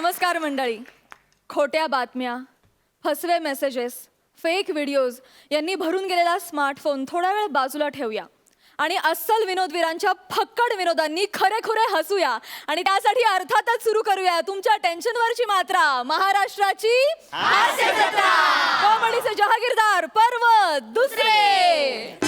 नमस्कार मंडळी. खोट्या बातम्या, फसवे मेसेजेस, फेक व्हिडिओज यांनी भरून गेलेला स्मार्टफोन थोडा वेळ बाजूला ठेवूया आणि अस्सल विनोदवीरांच्या फक्कड विनोदांनी खरे हसूया. आणि त्यासाठी अर्थातच सुरू करूया तुमच्या टेन्शनवरची मात्रा, महाराष्ट्राची हास्य जत्रा. कॉमेडीचे जहागीरदार पर्व दुसरे.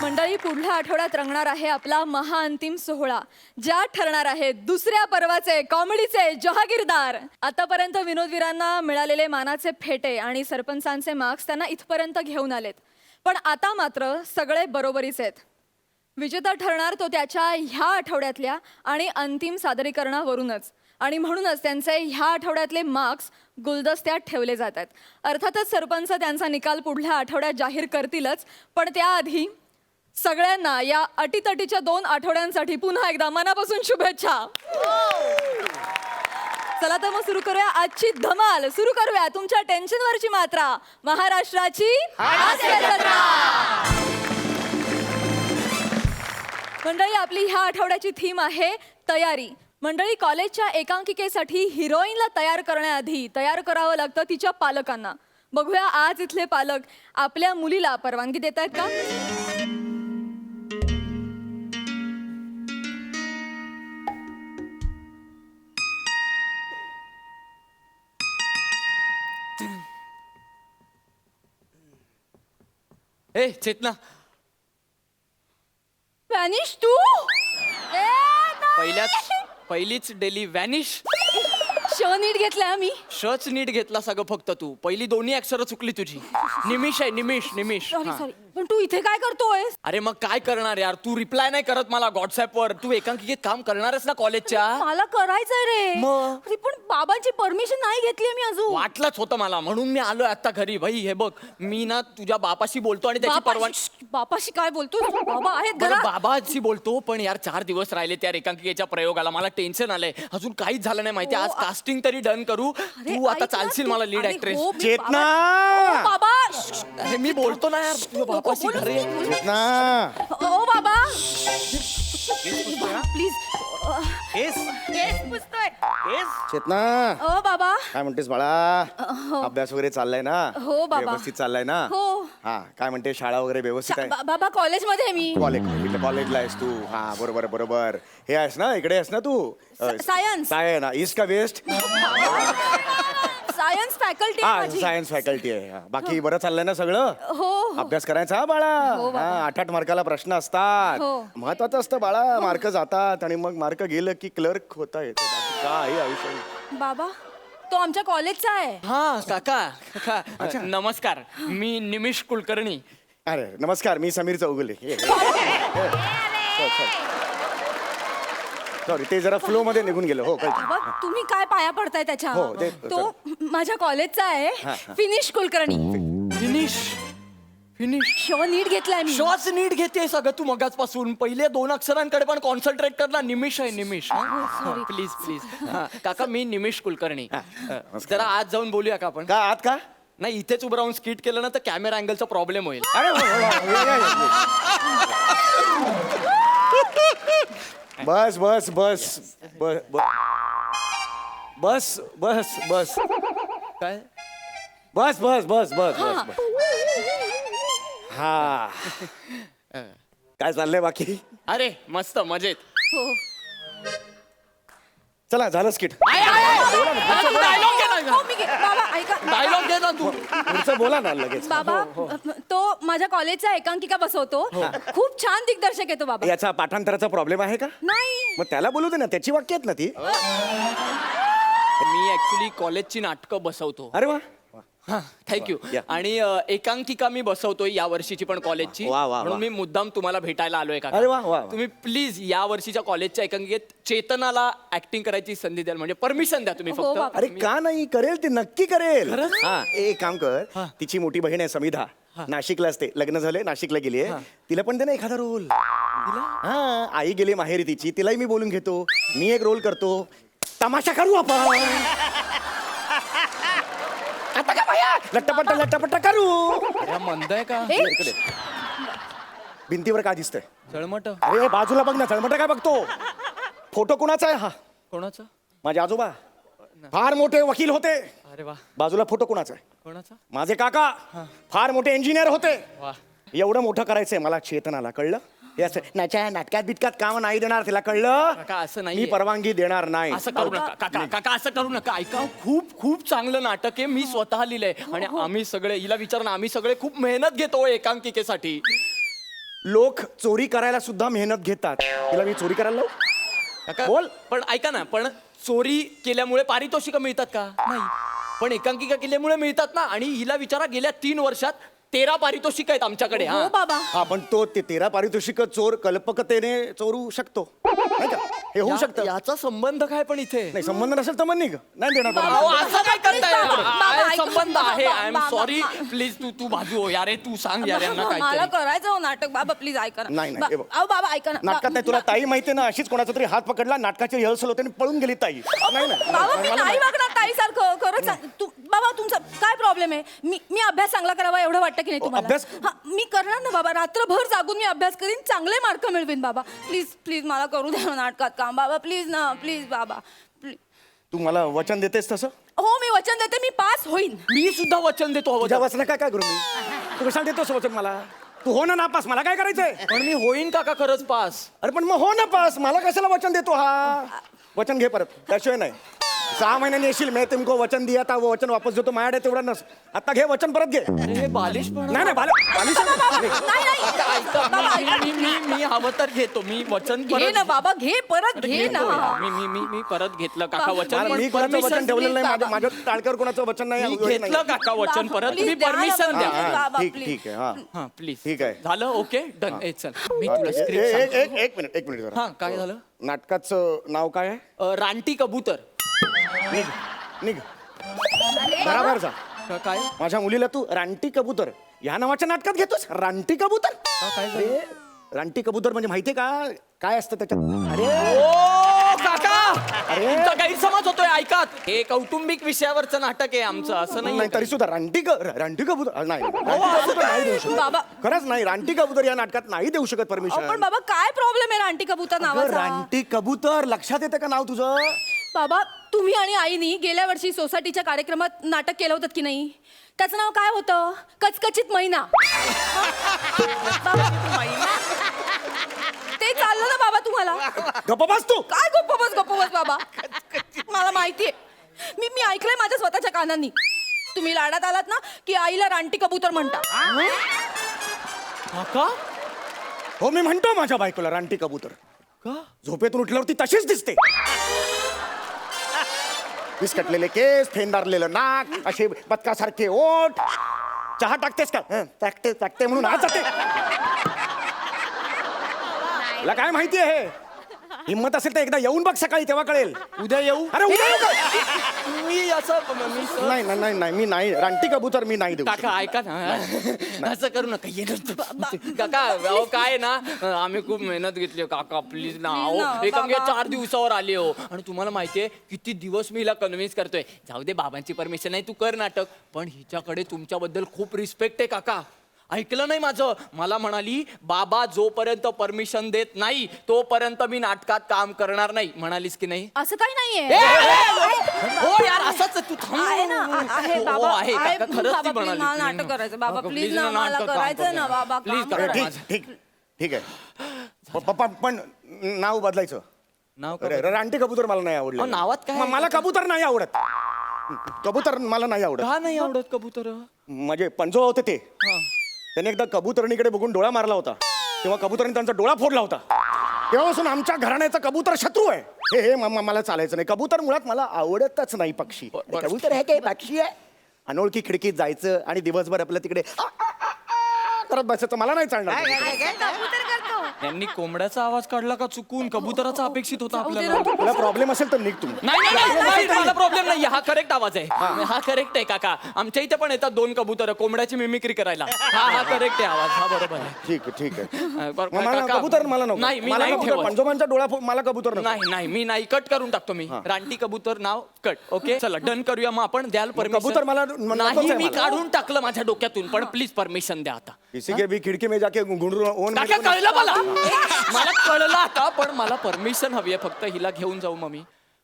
मंडळी, पुढल्या आठवड्यात रंगणार आहे आपला महाअंतिम सोहळा, ज्यात ठरणार आहे दुसऱ्या पर्वाचे कॉमेडीचे जहागीरदार. आतापर्यंत विनोदवीरांना मिळालेले मानाचे फेटे आणि सरपंचांचे मार्क्स त्यांना इथपर्यंत घेऊन आलेत. पण आता मात्र सगळे बरोबरीच आहेत. विजेता ठरणार तो त्याच्या ह्या आठवड्यातल्या आणि अंतिम सादरीकरणावरूनच. आणि म्हणूनच त्यांचे ह्या आठवड्यातले मार्क्स गुलदस्त्यात ठेवले जातात. अर्थातच सरपंच त्यांचा निकाल पुढल्या आठवड्यात जाहीर करतीलच, पण त्याआधी सगळ्यांना या अटीतटीच्या 2 आठवड्यांसाठी पुन्हा एकदा मनापासून शुभेच्छा. चला तर मग सुरू करूया आजची धमाल. सुरू करूया तुमच्या टेन्शनवरची मात्रा, महाराष्ट्राची हास्य जत्रा. मंडळी, आपली ह्या आठवड्याची थीम आहे तयारी. मंडळी, कॉलेजच्या एकांकिकेसाठी हिरोईनला तयार करण्याआधी तयार करावं लागतं तिच्या पालकांना. बघूया आज इथले पालक आपल्या मुलीला परवानगी देत आहेत का. ए चेतना, व्हॅनिश तू? पहिलीच डेली व्हॅनिश. श नीट घेतलाय मी. शच नीट घेतला सगळं, फक्त तू पहिली दोन्ही अक्षरं चुकली तुझी. निमिष आहे, निमिष. सॉरी हा. सॉरी, पण तू इथे काय करतोय? अरे मग काय करणार यार, तू रिप्लाय नाही करत मला व्हॉट्सअपवर. तू एकांकिकेत काम करणारच ना कॉलेजच्या. मला करायचंय रे. मग? अरे पण बाबांची परमिशन नाही घेतली मी अजून. वाटलंच होतं मला, म्हणून मी आलोय आता घरी. भाई हे बघ, मी ना तुझ्या बापाशी बोलतो आणि त्याची परवानगी. बापाशी काय बोलतो? बाबा आहेत बरं, घरात. बाबाशी बोलतो, पण यार 4 दिवस राहिले त्या एकांकिकेच्या प्रयोगाला. मला टेन्शन आलंय, अजून काहीच झालं नाही माहिती. आज कास्टिंग तरी डन करू. अरे, तू आता ऐक ना, चालशील तू- मला लीड अरे, ऍक्ट्रेस. हो, मी चेतना! बाबा- ओ, बाबा अरे मी बोलतो ना यार, तुझ्या बापाशी घरी ये. चेतना! ओ बाबा प्लीज. केस पुसतोय. चेतना, ओ बाबा. काय म्हणतेस बाळा? अभ्यास वगैरे चाललाय ना? हो, बाबा. व्यवस्थित चाललाय ना? हो. हा, काय म्हणते, शाळा वगैरे व्यवस्थित आहे? बाबा कॉलेजमध्ये आहे मी. कॉलेजला आहेस तू? हा, बरोबर. हे आहेस ना, इकडे आहेस ना तू? सायन्स. काय ना, ईस्ट का वेस्ट? सायन्स फॅकल्टी आहे हा, माझी. सायन्स फॅकल्टी आहे. हा, बाकी बरं चाललंय ना सगळं? हो. अभ्यास करायचा हा बाळा. हा, 8-8 मार्काला प्रश्न असतात. हो. महत्वाचं असतं बाळा. मार्क जातात आणि मग मार्क गेलं की क्लर्क होता येतं. बाकी काय आयुष्य. बाबा तो आमच्या कॉलेजचा आहे. हा काका, नमस्कार. मी निमिष कुलकर्णी. अरे नमस्कार, मी समीर चौगुले. सॉरी, ते जरा फ्लो मध्ये निघून गेलं. हो, कळतं. बाबा तुम्ही काय पाया पडताय त्याच्या. हो, तो माझ्या कॉलेजचा आहे. फिनिश कुलकर्णी. फिनिश शो नीट घेतलाय मी. श्वास नीट घेते सगळं तू मगाचपासून. पहिले 2 अक्षरांकडे पण कॉन्सन्ट्रेट कर ना. निमिष आहे, निमिष. sorry. प्लीज. काका, मी निमिष कुलकर्णी. जरा आज जाऊन बोलूया का आपण? का आत का? नाही, इथेच उभं राहून स्किट केलं ना तर कॅमेरा अँगलचा प्रॉब्लेम होईल. अरे बस बस बस बस बस बस बस काय? बस बस बस बस बस हा, काय चाललंय बाकी? अरे मस्त, मजेत. हो. चला, झालं स्किट. हो, मी बाबा ऐका. डायलॉग दे ना तू. पुढचं बोला ना लगेच. बाबा तो माझ्या कॉलेजचा एकांकिका बसवतो. खूप छान दिग्दर्शक आहे तो बाबा. याचा पाठांतराचा प्रॉब्लेम आहे का? नाही. मग त्याला बोलू दे ना, त्याची वाक्य आहेत ना ती. मी ऍक्च्युली कॉलेजची नाटकं बसवतो. अरे वा, हा, थँक्यू. या. आणि एकांकिका मी बसवतोय या वर्षीची पण कॉलेजची. वा, वा, वा. म्हणून मी मुद्दाम तुम्हाला भेटायला आलोय का. अरे वा, वा, वा. तुम्ही प्लीज या वर्षीच्या कॉलेजच्या एकांकिकेत चेतनाला ऍक्टिंग करायची संधी द्याल, म्हणजे परमिशन द्या तुम्ही हो, फक्त. बाबा. अरे का नाही, करेल ती, नक्की करेल. खरंच? हा, एक काम कर, तिची मोठी बहीण आहे समिधा, नाशिकला असते, लग्न झालंय, नाशिकला गेली आहे. तिला पण दे ना एखादा रोल. हा, आई गेली माहेरी तिची, तिलाही मी बोलून घेतो. मी एक रोल करतो, तमाशा करू आपण. आता का बाया, लट्टापट्टा करू. अरे मंद आहे का? ए, इकडे. भिंतीवर काय दिसतंय? चळमट. अरे बाजूला बघ ना, चळमट काय बघतो? फोटो कोणाचा आहे हा? कोणाचा? माझे आजोबा फार मोठे वकील होते. अरे वा. बाजूला फोटो कोणाचा आहे? कोणाचा? माझे काका फार मोठे इंजिनियर होते. वा. एवढं मोठं करायचंय मला चेतनाला, कळलं? हे असं नाटकात बिटकात काम नाही देणार, तिला कळलं? काका असं मी नाही. परवानगी देणार नाही. असं करू नका काका, काका असं करू नका. ऐका, खूप खूप चांगलं नाटक आहे, मी स्वतः लिहिलंय आणि आम्ही सगळे, हिला विचार ना, आम्ही सगळे खूप मेहनत घेतो एकांकिकेसाठी. लोक चोरी करायला सुद्धा मेहनत घेतात. तिला मी चोरी करायला लावू? काका बोल. पण ऐका ना, पण चोरी केल्यामुळे पारितोषिकं मिळतात का? नाही. पण एकांकिका केल्यामुळे मिळतात ना. आणि हिला विचारा, गेल्या 3 वर्षात 13 पारितोषिक आहेत आमच्याकडे. हो हा बाबा. हा, पण तो ते 13 पारितोषिक चोर कल्पकतेने चोरू शकतो, नाही का? हे होऊ शकतं. याचा संबंध काय पण इथे? नाही, संबंध नसेल तर मग निघ. नाही देणार बाबा, अहो, परवानगी. असं काय करताय? बाबा, आहे ऐका. संबंध आहे. आय एम बाबा, सॉरी, बाबा. प्लीज तू बाजू हो यार. तू सांग यार यांना मला काहीतरी. करायचं हो नाटक. बाबा प्लीज ऐका ना. नाही, हे बघ. अहो बाबा ऐका ना. नाटकात नाही, तुला ताई माहितीये ना, अशीच कोणाचा तरी हात पकडला, नाटकाची रिहर्सल होते आणि पळून गेली ताई. नाही नाही, बाबा मी मला नाही नाही. वागणार ताईसारखं. खरंच बाबा तुमचा काय प्रॉब्लेम आहे? मी अभ्यास चांगला करावा एवढं वाटतं की नाही तुम्हाला? अभ्यास? हा, मी करणार ना बाबा. रात्रभर जागून मी अभ्यास करीन, चांगले मार्क मिळवीन बाबा. प्लीज प्लीज मला करू द्या नाटकात काम बाबा. प्लीज ना, प्लीज बाबा. तू मला वचन देतेस तसं? हो मी वचन देते, मी पास होईन. मी सुद्धा वचन देतो. तुझ्या वचना काय काय करू मी? तू कशाला देतोस वचन मला? तू हो ना नापास, मला काय करायचंय? पण मी होईन काका खरंच पास. अरे पण मग हो ना पास, मला कशाला वचन देतो हा? वचन घे परत, त्याशिवाय नाही. 6 महिन्यांनी येशील, मैं तुमको वचन दिया था, वो वचन वापस देतो. माझ्याकडे तेवढा नस. आता घे वचन, परत घे. अरे हे बालिश पण. नाही नाही, बालिश नाही. मी हवं तर घेतो. मी वचन घे परत ना बाबा, घे परत घे ना. घेतो यार. मी परत घेतलं काका वचन. मला- पण मी कोणाचं वचन permission ठेवलेलं नाही. बाबा. माझ्या टाळक्यावर कोणाचं वचन नाही. मी नाही. घेतलं काका वचन बाबा, परत. please तुम्ही द्या ना परमिशन बाबा. द्या. हा, बाबा, ठीक please. ठीक आहे. हा हा प्लीज. ठीक आहे. झालं ओके डन. ए चल मी हा, तुला ए- स्क्रिप्ट ए- एक मिनिट जरा. हा काय झालं? नाटकाचं नाव काय आहे? रानटी कबूतर. निघ निघ, बराबर जा. काय माझ्या मुलीला तू रानटी कबूतर या नावाच्या नाटकात घेतोस? रानटी कबूतर? काय झालं? अरे, रानटी कबूतर म्हणजे माहितीये का काय असतं त्याच्यात? अरे ओ काका, अरे. तुमचा गैरसमज होतोय. ऐकत, हे कौटुंबिक विषयावरचं नाटक आहे आमचं. असं नाही नाही. तरी सुद्धा रानटी कबूतर नाही, रानटी कबूतर नाही देऊ शकत. बाबा. खरंच नाही, रानटी कबूतर या नाटकात नाही देऊ शकत अहो, परमिशन. पण बाबा काय प्रॉब्लेम आहे रानटी कबूतर नावाचा? रानटी कबूतर लक्षात येतं का नाव तुझं? बाबा तुम्ही आणि आईनी गेल्या वर्षी सोसायटीच्या कार्यक्रमात नाटक केलं होतं की नाही? त्याचं नाव काय होतं? कचकचित मैना. बाबा, ते चाललं ना बाबा तुम्हाला? गप्प बस तू. काय गप्प बस बाबा. मला माहितीये, मी ऐकलंय माझ्या स्वतःच्या कानांनी. तुम्ही लाडात आलात ना की आईला रानटी कबूतर म्हणता. काका हो, मी म्हणतो माझ्या बायकोला रानटी कबूतर. का? झोपेतून उठल्यावरती तशीच दिसते. विस्कटलेले केस, फेंदारलेलं नाक, असे बदकासारखे ओठ. चहा टाकतेस का? टाकते म्हणून आज जाते. तुला काय माहिती आहे? हिम्मत असेल तर एकदा येऊन बघ सकाळी, तेव्हा कळेल. उद्या येऊ? अरे उद्या येऊ का? मी असं नाही नाही नाही नाही, मी नाही, रानटी कबूतर मी नाही देऊ शकत. काका ऐका ना, असं करू नका. काका अहो काय ना, आम्ही खूप मेहनत घेतली काका. प्लीज ना. Please ना, अहो एकांकिका बाबा. 4 दिवसावर आली हो. आणि तुम्हाला माहितीये किती दिवस मी हिला कन्व्हिन्स करतोय. जाऊ दे, बाबांची परमिशन आहे, तू कर नाटक. पण हिच्याकडे तुमच्याबद्दल खूप रिस्पेक्ट आहे काका. ऐकलं नाही माझं? मला म्हणाली बाबा जोपर्यंत परमिशन देत नाही तोपर्यंत मी नाटकात काम करणार नाही. म्हणालीस की नाही? असं काही नाहीये. हो यार, असंच आहे. तू आहे ना, आहे हो, बाबा. आहे आहे, काका, खरंच बाबा, ती please म्हणाली. मला नाटक करायचं बाबा. काका, प्लीज please ना, ना, मला नाटक काम करायचं करू. ना बाबा. Please काम करा. करायचं. ठीक आहे. पप्पा पण नाव बदलायचं. नाव अरे, रानटी कबूतर मला नाही आवडलं. अहो, नावात काय आहे? मला कबूतर नाही आवडत. कबूतर मला नाही आवडत. का नाही आवडत कबूतर? म्हणजे पंजोबा होते ते, त्याने एकदा कबुतरणीकडे बघून डोळा मारला होता. तेव्हा कबुतरणी त्यांचा डोळा फोडला होता. तेव्हापासून आमच्या घराण्याचा कबूतर शत्रू आहे. हे मला चालायचं नाही. कबूतर मुळात मला आवडतच नाही. पक्षी कबूतर हे काय पक्षी आहे? अनोळखी खिडकीत जायचं आणि दिवसभर आपल्या तिकडे करत बसायचं मला नाही चालणार. यांनी कोंबड्याचा आवाज काढला का चुकून? कबुतराचा अपेक्षित होता आपल्याला. तुला प्रॉब्लेम असेल तर निघ तू. नाही, मला प्रॉब्लेम नाही. हा करेक्ट आवाज आहे. हा करेक्ट आहे काका. आमच्या इथे पण येतात 2 कबूतर कोंबड्याची मिमिक्री करायला. हा करेक्ट आहे आवाज. हा बरोबर आहे. ठीक आहे. बरं, मला काका, कबूतर मला नको. नाही मी मला नाही कबूतर, ठेवत. पंजोबांचा डोळा मला कबूतर नको. नाही मी नाही, कट करून टाकतो मी. रानटी कबूतर नाव कट. ओके चला डन करूया मग आपण. द्याल परमिशन? कबूतर मला नकोच नाही, आहे मी मला. काढून टाकलं माझ्या डोक्यातून. पण प्लीज परमिशन द्या आता. किसी के भी खिडकी में जाके घुंडरू काका कळलं मला. मला कळलं आता. पण मला परमिशन हवी आहे फक्त. हिला घेऊन जाऊ मग मी.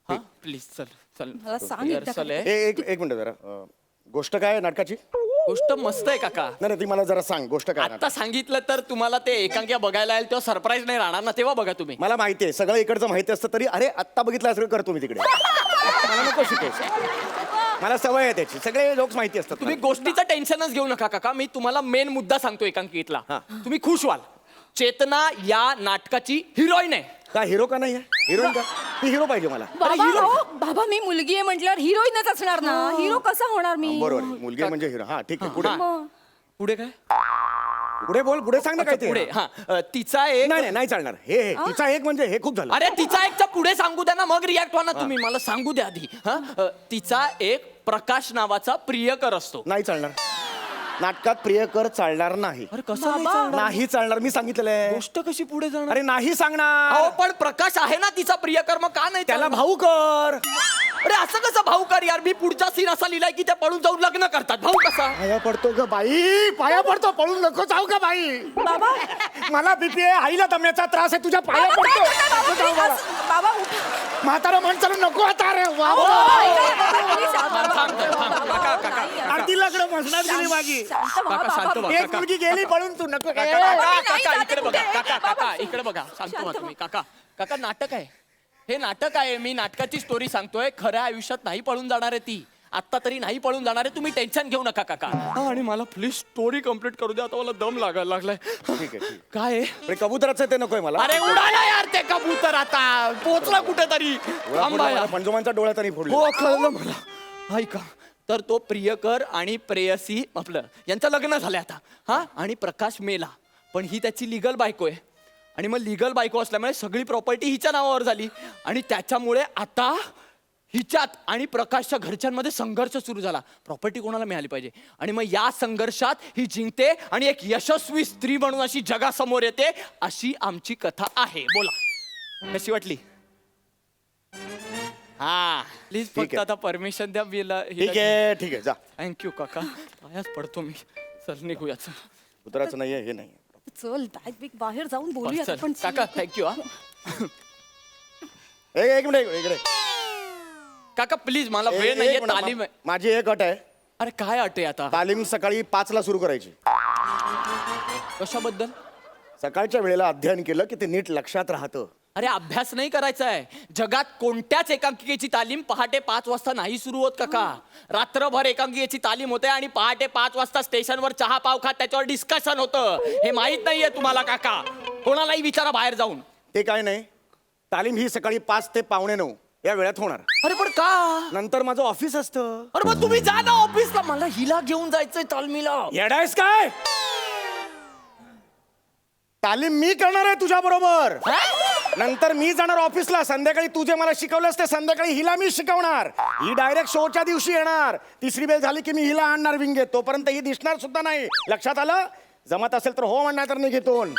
हा प्लीज चल चल मला सांग एकदा रिहर्सल काय. आहे. एक मिनिट जरा गोष्ट काय आहे नाटकाची? गोष्ट मस्त आहे काका. नाही नाही, ती मला जरा सांग गोष्ट काय आहे आता सांगितलं तर तुम्हाला ते एकांकिका बघायला येईल तेव्हा सरप्राईज नाही राहणार ना, तेव्हा बघा तुम्ही. मला माहिती आहे सगळं इकडचं माहिती असतं तरी अरे आत्ता बघितलं सगळं करतो मी तिकडे. मला नको शिकवू, मला सवय आहे त्याची, सगळे लोक माहिती असतात तुम्ही मला. गोष्टीचं टेन्शनच घेऊ नका काका. मी तुम्हाला मेन मुद्दा सांगतो एकांकिकेतला. हा. तुम्ही खुश व्हाल. चेतना या नाटकाची हिरोईन आहे. का हिरो का नाही आहे? हिरोईन का? ती हिरो पाहिजे मला. बाबा बाबा मी मुलगी आहे म्हटल्यावर हिरोईनच असणार ना. हिरो कसा होणार मी? बरोबर आहे. मुलगी म्हणजे हिरो. हा ठीक आहे पुढे हा. पुढे काय? पुढे बोल, पुढे सांग ना काय ते. पुढे हा तिचा एक नाही नाही नाही चालणार. हे तिचा एक म्हणजे हे खूप झालं. अरे तिचा एकचा पुढे सांगू द्या ना, मग रिॲक्ट व्हा ना तुम्ही. मला सांगू द्या आधी. हा तिचा एक प्रकाश नावाचा प्रियकर असतो. नाही चालणार. नाटकात प्रियकर चालणार नाही. अरे कसं नाही बाबा. चालणार? नाही चालणार, मी सांगितलेलं आहे. गोष्ट कशी पुढे जाणार? अरे नाही सांगणार. अहो पण प्रकाश आहे ना तिचा प्रियकर, मग का नाही त्याला चालणार? भाऊ कर. अरे असं कसं भाऊ कर यार? मी पुढचा सीन असा लिहिलाय की त्या पळून जाऊन लग्न करतात. भाऊ कसा? पाया पडतो ग बाई, पाया पडतो. पळून नको जाऊ का बाई. बाबा मला बीपी आहे, आईला दमण्याचा त्रास आहे, तुझ्या पाया बाबा, काय पडतो. करताय बाबा? नको जाऊ please, बाबा. असं- बाबा उठा. म्हातारा माणसाला नको आता रे. वा वा. आरती लग्न मसनात गेली माझी. काका शांत व्हा. एक मुलगी गेली पळून, तू नको काय. काका इकडे बघा. काका इकडे बघा. शांत व्हा तुम्ही. काका नाटक आहे हे. नाटक आहे. मी नाटकाची स्टोरी सांगतोय. खऱ्या आयुष्यात नाही पळून जाणार आहे ती. आता तरी नाही पळून जाणार आहे. तुम्ही टेन्शन घेऊ नका काका. आणि मला प्लीज स्टोरी कम्प्लीट करू द्या. आता मला दम लागायला लागलाय. ठीक आहे. काय आहे? पण कबुतराचं ते नकोय मला. अरे उडाला यार ते कबूतर. आता पोचला कुठेतरी. थांबा यार. पंजोमांचा डोळ्यात नाही फोडला. हो कळलं मला. ऐका तर तो प्रियकर आणि प्रेयसी आपलं यांचं लग्न झालंय आता. हा आणि प्रकाश मेला, पण ही त्याची लिगल बायको आहे. आणि मग लिगल बायको असल्यामुळे सगळी प्रॉपर्टी हिच्या नावावर झाली. आणि त्याच्यामुळे आता हिच्यात आणि प्रकाशच्या घरच्यांमध्ये संघर्ष सुरू झाला. प्रॉपर्टी कोणाला मिळाली पाहिजे. आणि मग या संघर्षात ही जिंकते आणि एक यशस्वी स्त्री म्हणून अशी जगासमोर येते. अशी आमची कथा आहे. बोला कशी वाटली? हा प्लीज ठीक फक्त आहे. आता परमिशन द्या. ठीक आहे जा. थँक्यू काका. पायाच पडतो मी. चल निघूया. चल. उतराचं नाहीये, हे नाही. चल बाहेर जाऊन बोलूया चल. आपण. काका थँक्यू. हा एक मिनिट इकडे. काका प्लीज मला वेळ एक नाहीये. मिनिट, तालीम आहे. माझी एक अट आहे. अरे काय अटे आता? तालीम सकाळी 5ला सुरू करायची. कशाबद्दल? सकाळच्या वेळेला अध्ययन केलं की ते नीट लक्षात राहतं. अरे अभ्यास नाही करायचा आहे. जगात कोणत्याच एकांकिकेची तालीम पहाटे 5 वाजता नाही सुरू होत काका. रात्रभर एकांकिकेची तालीम होते आणि पहाटे 5 वाजता स्टेशनवर चहा पाव खात त्याच्यावर डिस्कशन होतं. हे माहित नाहीये तुम्हाला काका? कोणालाही विचारा बाहेर जाऊन. ते काय नाही, तालीम ही सकाळी 5 ते 8:45 या वेळात होणार. अरे पण का? नंतर माझं ऑफिस असतं. अरे मग तुम्ही जा ना ऑफिसला. मला हिला घेऊन जायचंय तालमीला. येडायस काय? तालीम मी करणार आहे तुझ्या बरोबर. नंतर मी जाणार ऑफिसला. संध्याकाळी तू जे मला शिकवलंस ते संध्याकाळी हिला मी शिकवणार. ही डायरेक्ट शोच्या दिवशी येणार. तिसरी बेल झाली की मी हिला आणणार विंगेत. तोपर्यंत ही दिसणार सुद्धा नाही. लक्षात आलं? जमत असेल तर हो म्हणणार, तर निघेतून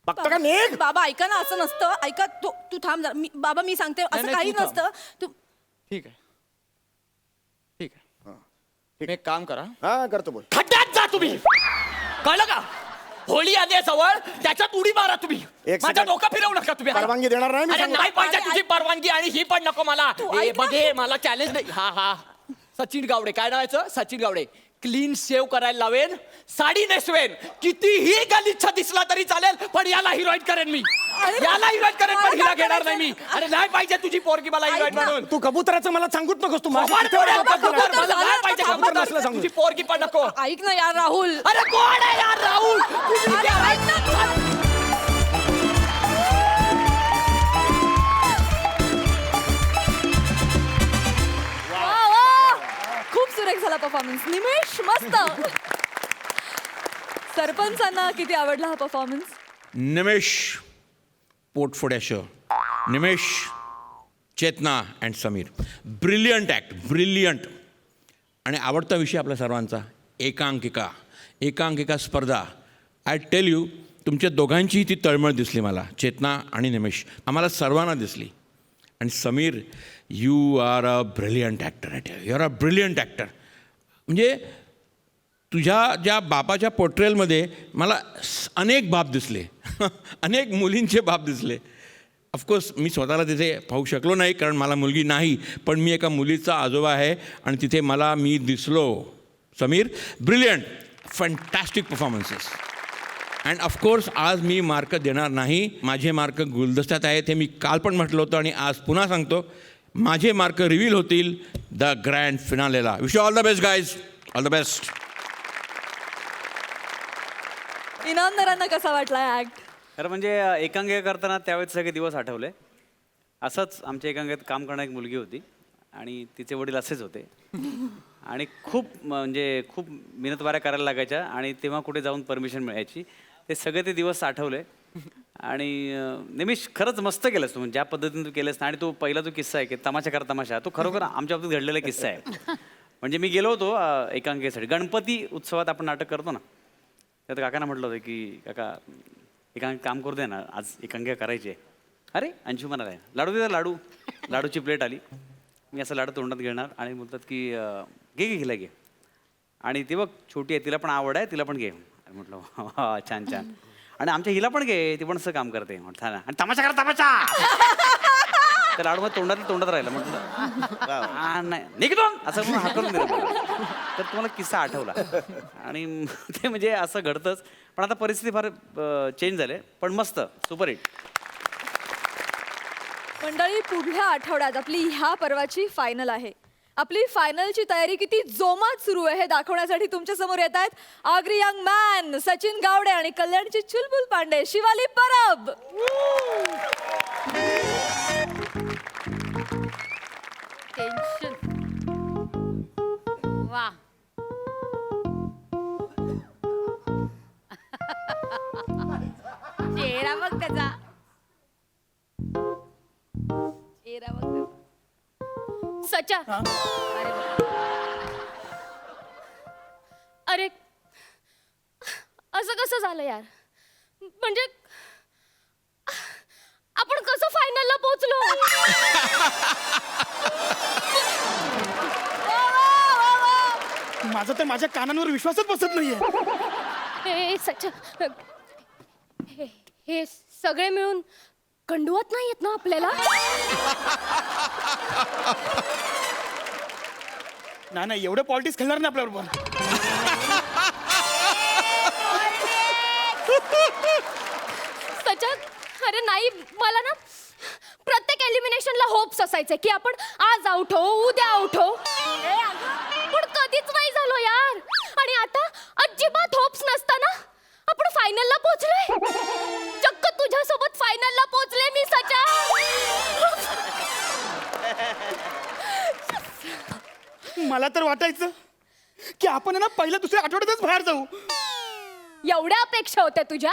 बघतो का निघ. बाबा ऐका ना, असं नसतं. ऐका तू थांब जरा. बाबा मी सांगते असं नाही, काही तू थांब. नसतं. तू ठीक आहे. ठीक आहे. तुम्ही एक काम करा. हा करतो बोल. खड्ड्यात जा तुम्ही. कळलं का? होळी आली आहे जवळ. त्याच्यात उडी मारा तुम्ही. एक माझ्या second. डोकं फिरवू नका तुम्ही. परवानगी देणार नाही मी अरे सांगतो. नाही पाहिजे तुझी परवानगी आणि ही पण नको मला. तू ए ऐक ना. बघे मला चॅलेंज नाही. हा सचिन गावडे. काय नावायचं? सचिन गावडे. क्लीन शेव करायला लावेन. साडी नेसवेन. कितीही गलिच्छ दिसला तरी चालेल, पण याला हिरोईन करेन मी. याला हिरोईन करेन, पण हिला घेणार नाही मी. अरे नाही पाहिजे तुझी पोरगी मला हिरोईन ना. म्हणून. तू कबुतराचं मला सांगूच नकोस. तू माझ्या कबूतर किती वेळा कबूतर कबूतर कबूतर झाला. मला नाही पाहिजे कबूतर कबूतर. नसलं सांगू. तुझी पोरगी पण नको. ऐक ना यार राहुल. अरे कोण आहे यार राहुल? तुम्ही अरे क्या- ऐक ना. वा, वा. खूप सुरेख झाला परफॉर्मन्स. निमेश मस्त. सरपंचांना किती आवडला हा परफॉर्मन्स? निमेश पोटफोड्याशं, Nimesh, Chetna and Sameer. Brilliant act, brilliant. आणि आवडता विषय आपल्या सर्वांचा एकांकिका. एकांकिका स्पर्धा. आय टेल यू, तुमच्या दोघांचीही ती तळमळ दिसली मला. चेतना आणि निमेश, आम्हाला सर्वांना दिसली. आणि Sameer, you are a brilliant actor. You are a brilliant actor. म्हणजे तुझ्या ज्या बापाच्या पोर्ट्रेलमध्ये मला अनेक बाप दिसले. अनेक मुलींचे बाप दिसले. ऑफकोर्स मी स्वतःला तिथे पाहू शकलो नाही कारण मला मुलगी नाही, पण मी एका मुलीचा आजोबा आहे आणि तिथे मी दिसलो. Sameer, brilliant, fantastic performances. And of course आज मी मार्क देणार नाही. माझे मार्क गुलदस्त्यात आहेत, हे मी काल पण म्हटलं होतं आणि आज पुन्हा सांगतो. माझे मार्क रिव्हील होतील द ग्रँड फिनालेला. Wish you all the best guys, all the best. इनामदारांना कसा वाटला ऍक्ट? खरं म्हणजे एकांकिका करताना त्यावेळेस सगळे दिवस आठवले. असंच आमच्या एकांकिकेत काम करणारी एक मुलगी होती आणि तिचे वडील असेच होते आणि खूप मिनतवाऱ्या करायला लागायच्या आणि तेव्हा कुठे जाऊन परमिशन मिळायची. ते सगळे ते दिवस आठवले आणि निमिष खरंच मस्त केलंस तू, ज्या पद्धतीने तू केलंस ना. आणि तो पहिला जो किस्सा आहे की तमाशा कर तमाशा, तो खरोखर आमच्या बाबतीत घडलेला किस्सा आहे. म्हणजे मी गेलो होतो एकांकिकेसाठी. गणपती उत्सवात आपण नाटक करतो ना, त्यात काकांना म्हटलं होतं की काका काम करू दे ना, आज एकांकिका करायची आहे. अरे अंशुमनाला आहे, लाडू दे, लाडूची प्लेट आली. मी असं लाडू तोंडात घेणार आणि बोलतात की घे हिला घे. आणि ती बघ छोटी आहे, तिला पण आवड आहे, तिला पण घे. म्हटलं वा छान छान. आणि आमच्या हिला पण घे, ती पण असं काम करते. म्हटलं आणि तमाशा करा तमाशा. तर लाडू मग तोंडात राहिलं. म्हटलं नाही निघतो असं म्हणून हाकलून दिलं मला. तर तुम्हाला किस्सा आठवला आणि ते म्हणजे असं घडतंच. पण आता परिस्थिती फार चेंज झाली, पण मस्त, सुपर हिट. मंडळी, पुढल्या आठवड्यात आपली ह्या पर्वाची फायनल आहे. आपली फायनलची तयारी किती जोमात सुरू आहे हे दाखवण्यासाठी तुमच्या समोर येत आहेत आगरी यंग मॅन सचिन गावडे आणि कल्याणची चुलबुल पांडे शिवाली परब. टेन्शन वा. चेहरा बघ त्याचा, चेहरा बघ त्याचा. सचा, अरे असं कसं झालं यार? म्हणजे आपण कसं फायनलला पोहोचलो? माझा तर माझ्या कानांवर विश्वासच बसत नाहीये. हे सचा, हे सगळे मिळून खंडवत नाहीयेत ना आपल्याला? नाही एवढं पॉलिटिक्स खेळणार नाही आपल्याबरोबर. सचा, अरे नाही, मला ना प्रत्येक एलिमिनेशनला होप्स असायचे की आपण आज आउट हो, उद्या आउट हो, पण कधीच नाही झालो यार. आणि आता अजिबात होप्स नसताना आपण फायनलला पोहोचलोय. चक्क तुझ्यासोबत फायनलला पोहोचले मी सचा. मला तर वाटायचं की आपण ना पहिल्या दुसऱ्या आठवड्यातच बाहेर जाऊ. एवढ्या अपेक्षा होत्या तुझ्या?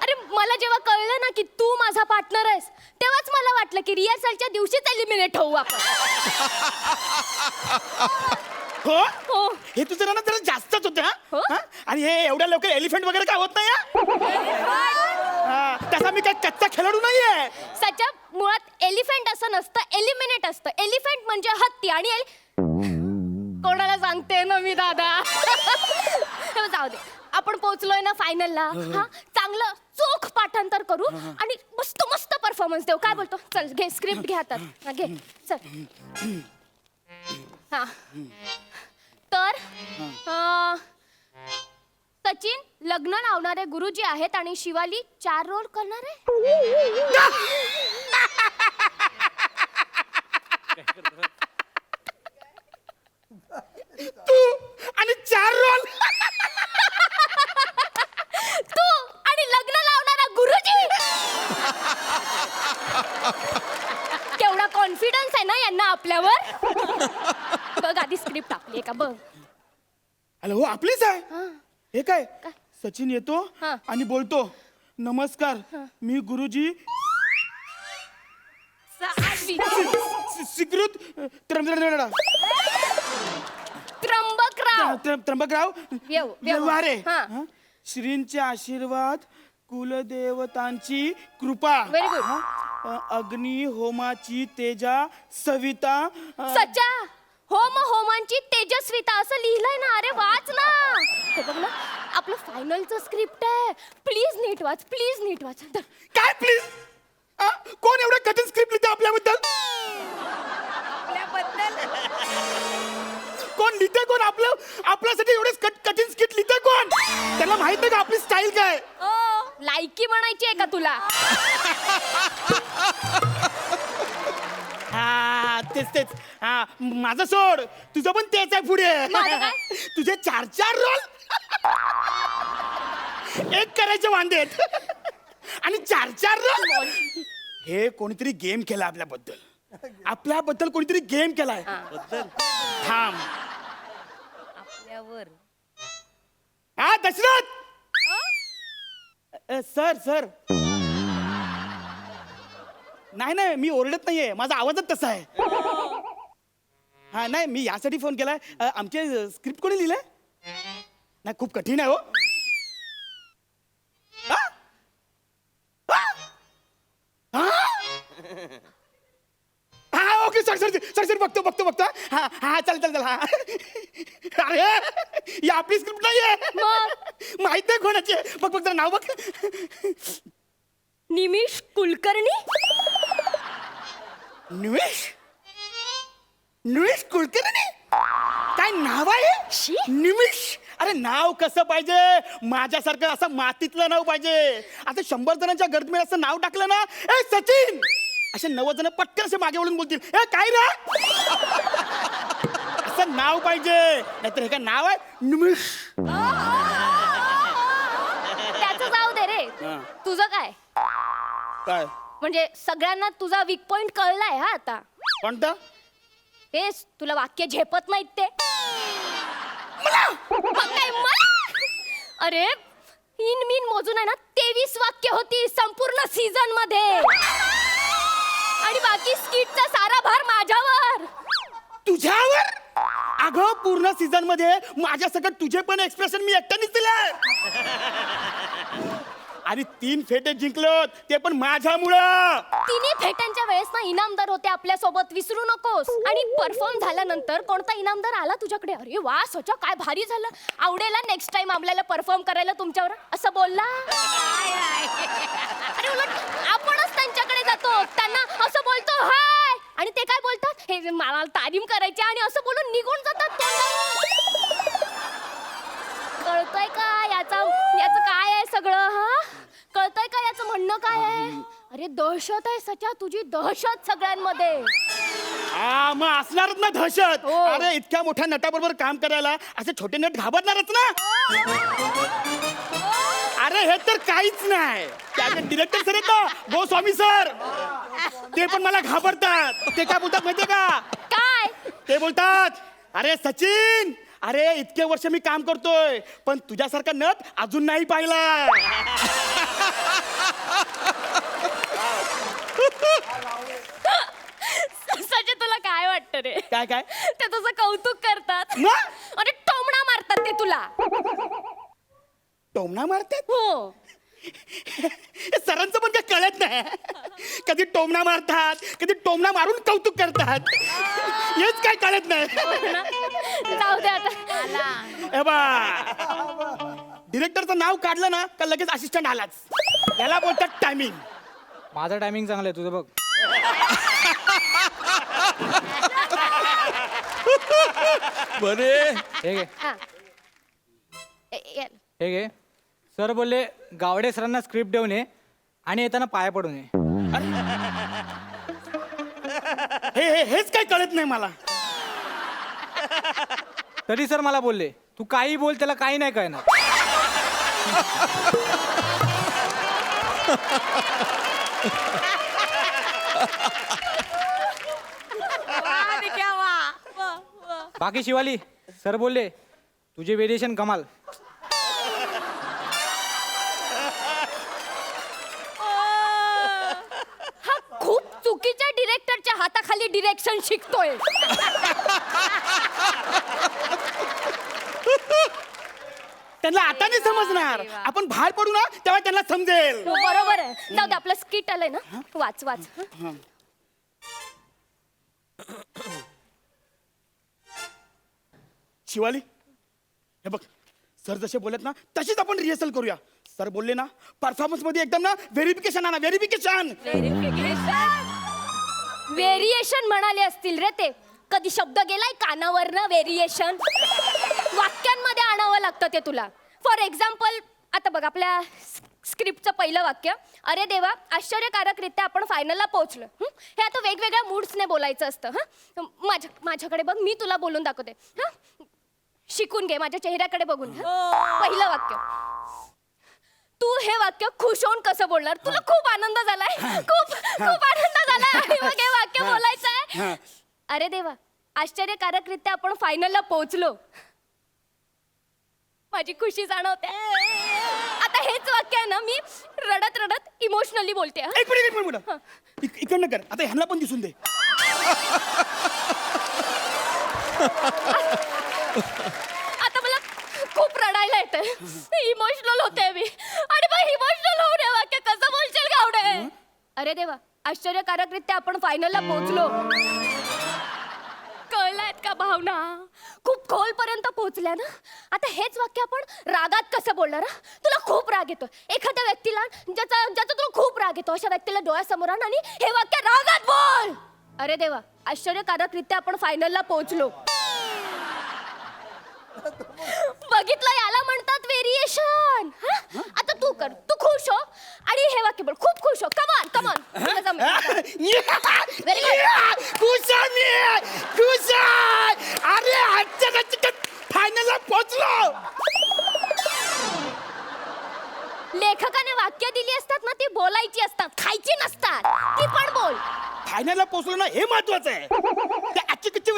अरे मला जेव्हा कळलं ना की तू माझा पार्टनर आहेस, तेव्हाच मला वाटलं की रिहर्सलच्या दिवशीच एलिमिनेट होऊ आपण. हो हो. हे तुझं ना जरा जास्तच होते. हो? हा? आणि हे एवढ्या लवकर एलिफंट वगैरे काय होत नाही हा? तसा मी काय कच्चा खेळाडू नाहीये. सच्या, मुळात एलिफंट असं नसतं, एलिमिनेट असतं. एलिफंट म्हणजे हत्ती आणि कोणाला सांगते ना मी दादा. जाऊ दे, आपण पोहोचलोय ना फायनलला. हा, चांगलं चोख पाठांतर करू आणि मस्त मस्त परफॉर्मन्स देऊ. काय बोलतो? चल घे स्क्रिप्ट, घे हातात. हा, घे चल. हा तर सचिन लग्न लावणारे गुरुजी आहेत आणि शिवाली 4 रोल करणार आहे. तू आणि 4 रोल. तू आणि लग्न लावणारा गुरुजी. केवढा कॉन्फिडन्स आहे ना यांना आपल्यावर. बघ आधी स्क्रिप्ट आपली आहे का बघ. अरे हो, आपलीच आहे. हे काय? सचिन येतो हा. आणि बोलतो, नमस्कार मी गुरुजी स्वीकृत त्र्यंबकराव त्र्यंबकराव व्यवहारे. हा. हा? श्रींचे आशीर्वाद, कुलदेवतांची कृपा, Very good. हा? अग्नी होमाची तेजा सविता. सच्चा, होमांची तेजस्विता असं लिहिलंय ना. अरे वाच ना. हे बघ ना, आपलं फायनलचं स्क्रिप्ट आहे. प्लीज नीट वाच, प्लीज नीट वाच. काय प्लीज? कोण एवढं कठीण स्क्रिप्ट लिहिते आपल्याबद्दल? कोण लिहिते कोण आपल्यासाठी एवढे कठीण स्क्रिप्ट लिहिते कोण? त्यांना माहित नाही का आपली स्टाईल काय? लायकी म्हणायची आहे का तुला? हा तेच हा माझं सोड, तुझं पण तेच आहे पुढे. माझं काय? तुझे 4 रोल एक करायचे वांदेत आणि 4 रोल. हे कोणीतरी गेम केला आपल्याबद्दल कोणीतरी गेम केलाय. थांब. आपल्यावर हा दशरथ सर नाही मी ओरडत नाहीये, माझा आवाजच तसा आहे. हा नाही मी यासाठी फोन केलाय, आमचे स्क्रिप्ट कोणी लिहिलंय? नाही खूप कठीण आहे हो. हा? हा? हा ओके सर बघतो हा चल हा. अरे ही आपली स्क्रिप्ट नाहीये, माहित आहे कोणाची आहे. बघ जरा नाव बघ. निमिष कुलकर्णी. निमिष कुलकर्णी काय नाव आहे? शी. निमिष. अरे नाव कसं पाहिजे? माझ्यासारखं असं मातीतलं नाव पाहिजे. आता 100 जणांच्या गर्दीमध्ये असं नाव टाकलं ना, ए सचिन, असे 90 जण पटकन असे मागे वळून बोलतील, ए काय रे? असं नाव पाहिजे, नाहीतर हे काय नाव आहे निमिष. त्याचं जाऊ दे रे. हा. तुझं काय? काय म्हणजे सगळ्यांना तुझा वीक पॉइंट कळलाय हा आता. कोणता? तेच तुला वाक्य झेपत नाहीत ते. मग काय मला? अरे मीन मोजून आहे ना 23 वाक्य होती संपूर्ण सीझन मध्ये, आणि बाकी स्किटचा सारा भार माझ्यावर. तुझ्यावर? अगं पूर्ण सीझन मध्ये माझ्या सगळं तुझे पण एक्सप्रेशन मी एकट्यानेच दिलंय. आणि 3 फेटे जिंकलो ते पण माझ्यामुळं. तिन्ही फेट्यांच्या वेळेस ना इनामदार होते आपल्या सोबत, विसरू नकोस. आणि परफॉर्म झाल्यानंतर कोणता इनामदार आला तुझ्याकडे, अरे वा सचा काय भारी झालं, आवडेल नेक्स्ट टाइम आपल्याला परफॉर्म करायला तुमच्यावर, असं बोलला. अरे उलट आपणच त्यांच्याकडे जातो, त्यांना असं बोलतो हाय, आणि ते काय बोलतात, हे मला तारीम करायची, आणि असं बोलून निघून जातात. कळतंय का याचं काय आहे सगळं? हा कळतंय का याचं म्हणणं काय आहे? अरे दहशत आहे सचा, तुझी दहशत सगळ्यांमध्ये. हा मग असणारच ना दहशत. हो. अरे इतक्या मोठ्या नटाबरोबर काम करायला असे छोटे नट घाबरणारच ना. अरे हे तर काहीच नाही. त्याचे डिरेक्टर सर आहेत ना, गोस्वामी सर, ते पण मला घाबरतात. ते काय बोलतात माहितीये का? काय? ते बोलतात, अरे सचिन, अरे इतके वर्ष मी काम करतोय पण तुझ्यासारखा नट अजून नाही पाहिला. सचे तुला काय वाटतं रे? काय काय? ते तुझं कौतुक करतात ना? अरे टोमणा मारतात ते तुला. टोमणा मारतात? हो. सरांचं पण काय कळत नाही. कधी टोमणा मारतात, कधी टोमणा मारून कौतुक करतात. हेच काय कळत नाही. जाऊ दे आता. ए बा, डिरेक्टरचं नाव काढलं ना का लगेच असिस्टंट आलाच. याला बोलतात टायमिंग. माझं टायमिंग चांगलं आहे, तुझं बघ. बरे हे घे, हा. हे घे. सर बोलले गावडे सरांना स्क्रिप्ट देऊन ये आणि येताना पाया पडून ये. हेच काय कळत नाही मला. तरी सर मला बोलले तू काही बोल, त्याला काही नाही कळणार. बाकी शिवाली सर बोलले तुझे वेरिएशन कमाल. हा खूप चुकीच्या डिरेक्टरच्या हाताखाली डिरेक्शन शिकतोय. त्यांना आता नाही समजणार. आपण बाहेर पडू ना तेव्हा त्यांना समजेल. हो, बरोबर आहे. जाऊ दे, आपलं स्किट आलंय ना, वाच. शिवाली, हे बघ, सर जसे बोलत ना तशीच आपण रिहर्सल करूया. सर बोलले ना परफॉर्मन्स मध्ये एकदम ना व्हेरिफिकेशन आणा व्हेरिफिकेशन. व्हेरिएशन म्हणाले असतील रे ते. कधी शब्द गेलाय कानावर ना व्हेरिएशन. वाक्यांमध्ये आणावं लागतं ते तुला. फॉर एक्झाम्पल आता बघ आपल्या स्क्रिप्टचं पहिलं वाक्य, अरे देवा आश्चर्यकारकरित्या आपण फायनलला पोहोचलो. हे आता वेगवेगळ्या मूड्सने बोलायचं असतं. माझ्याकडे बघ, मी तुला बोलून दाखवते. शिकून घे माझ्या चेहऱ्याकडे बघून. पहिलं वाक्य, तू हे वाक्य खुश होऊन कसं बोलणार? तुला खूप आनंद झालाय, खूप खूप आनंद झालाय आणि मग हे वाक्य बोलायचंय, अरे देवा आश्चर्यकारकरित्या आपण फायनलला पोहोचलो, माझी खुशी जाणवते. आता हेच वाक्य आहे ना, मी रडत रडत इमोशनली बोलते. एक मिनिट इकडनं कर. आता ह्यांना पण दिसून दे. आता मला खूप रडायला येतं. इमोशनल होते मी आणि मग इमोशनल होऊन हे वाक्य कसं बोलशील गावडे? अरे देवा आश्चर्यकारकरित्या आपण फायनलला पोहोचलो. कळलायत का भावना? खूप खोल पर्यंत पोहोचल्या ना. आता हेच वाक्य आपण रागात कसं बोलणार? तुला खूप राग येतो एखाद्या व्यक्तीला, ज्याचा तुला खूप राग येतो, अशा व्यक्तीला डोळ्यासमोर आण आणि हे वाक्य रागात बोल. अरे देवा आश्चर्यकारकरित्या आपण फायनलला पोहोचलो. बघितलं, याला म्हणतात व्हेरिएशन. आता तू कर, तू खुश हो आणि हे वाक्य बोल, खूप खुश हो. Come on come on. Very good. अरे फायनलला पोहोचलो. लेखकाने वाक्य दिली असतात ना, ती बोलायची असतात, खायची नसतात. ती पण बोल. फायनलला पोहोचलो ना हे महत्वाचं आहे. ते अच्चकिच्च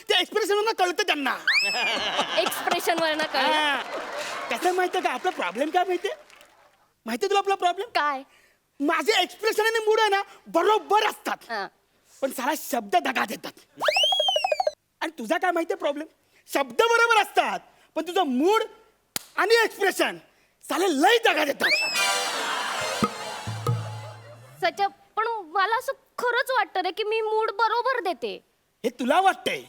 ते एक्सप्रेशन कळतं त्यांना. एक्सप्रेशन वरनं कळ. कसं माहितीये का आपला प्रॉब्लेम काय माहितीये तुला आपला प्रॉब्लेम काय? माझे एक्सप्रेशन आणि मूड आहे ना बरोबर असतात, हा. पण सारा शब्द दगा देतात. आणि तुझा काय माहितीये प्रॉब्लेम? शब्द बरोबर असतात पण तुझं मूड आणि एक्सप्रेशन साले लय दगा देतात. सच पण मला असं खरंच वाटतं रे की मी मूड बरोबर देते. हे तुला वाटतंय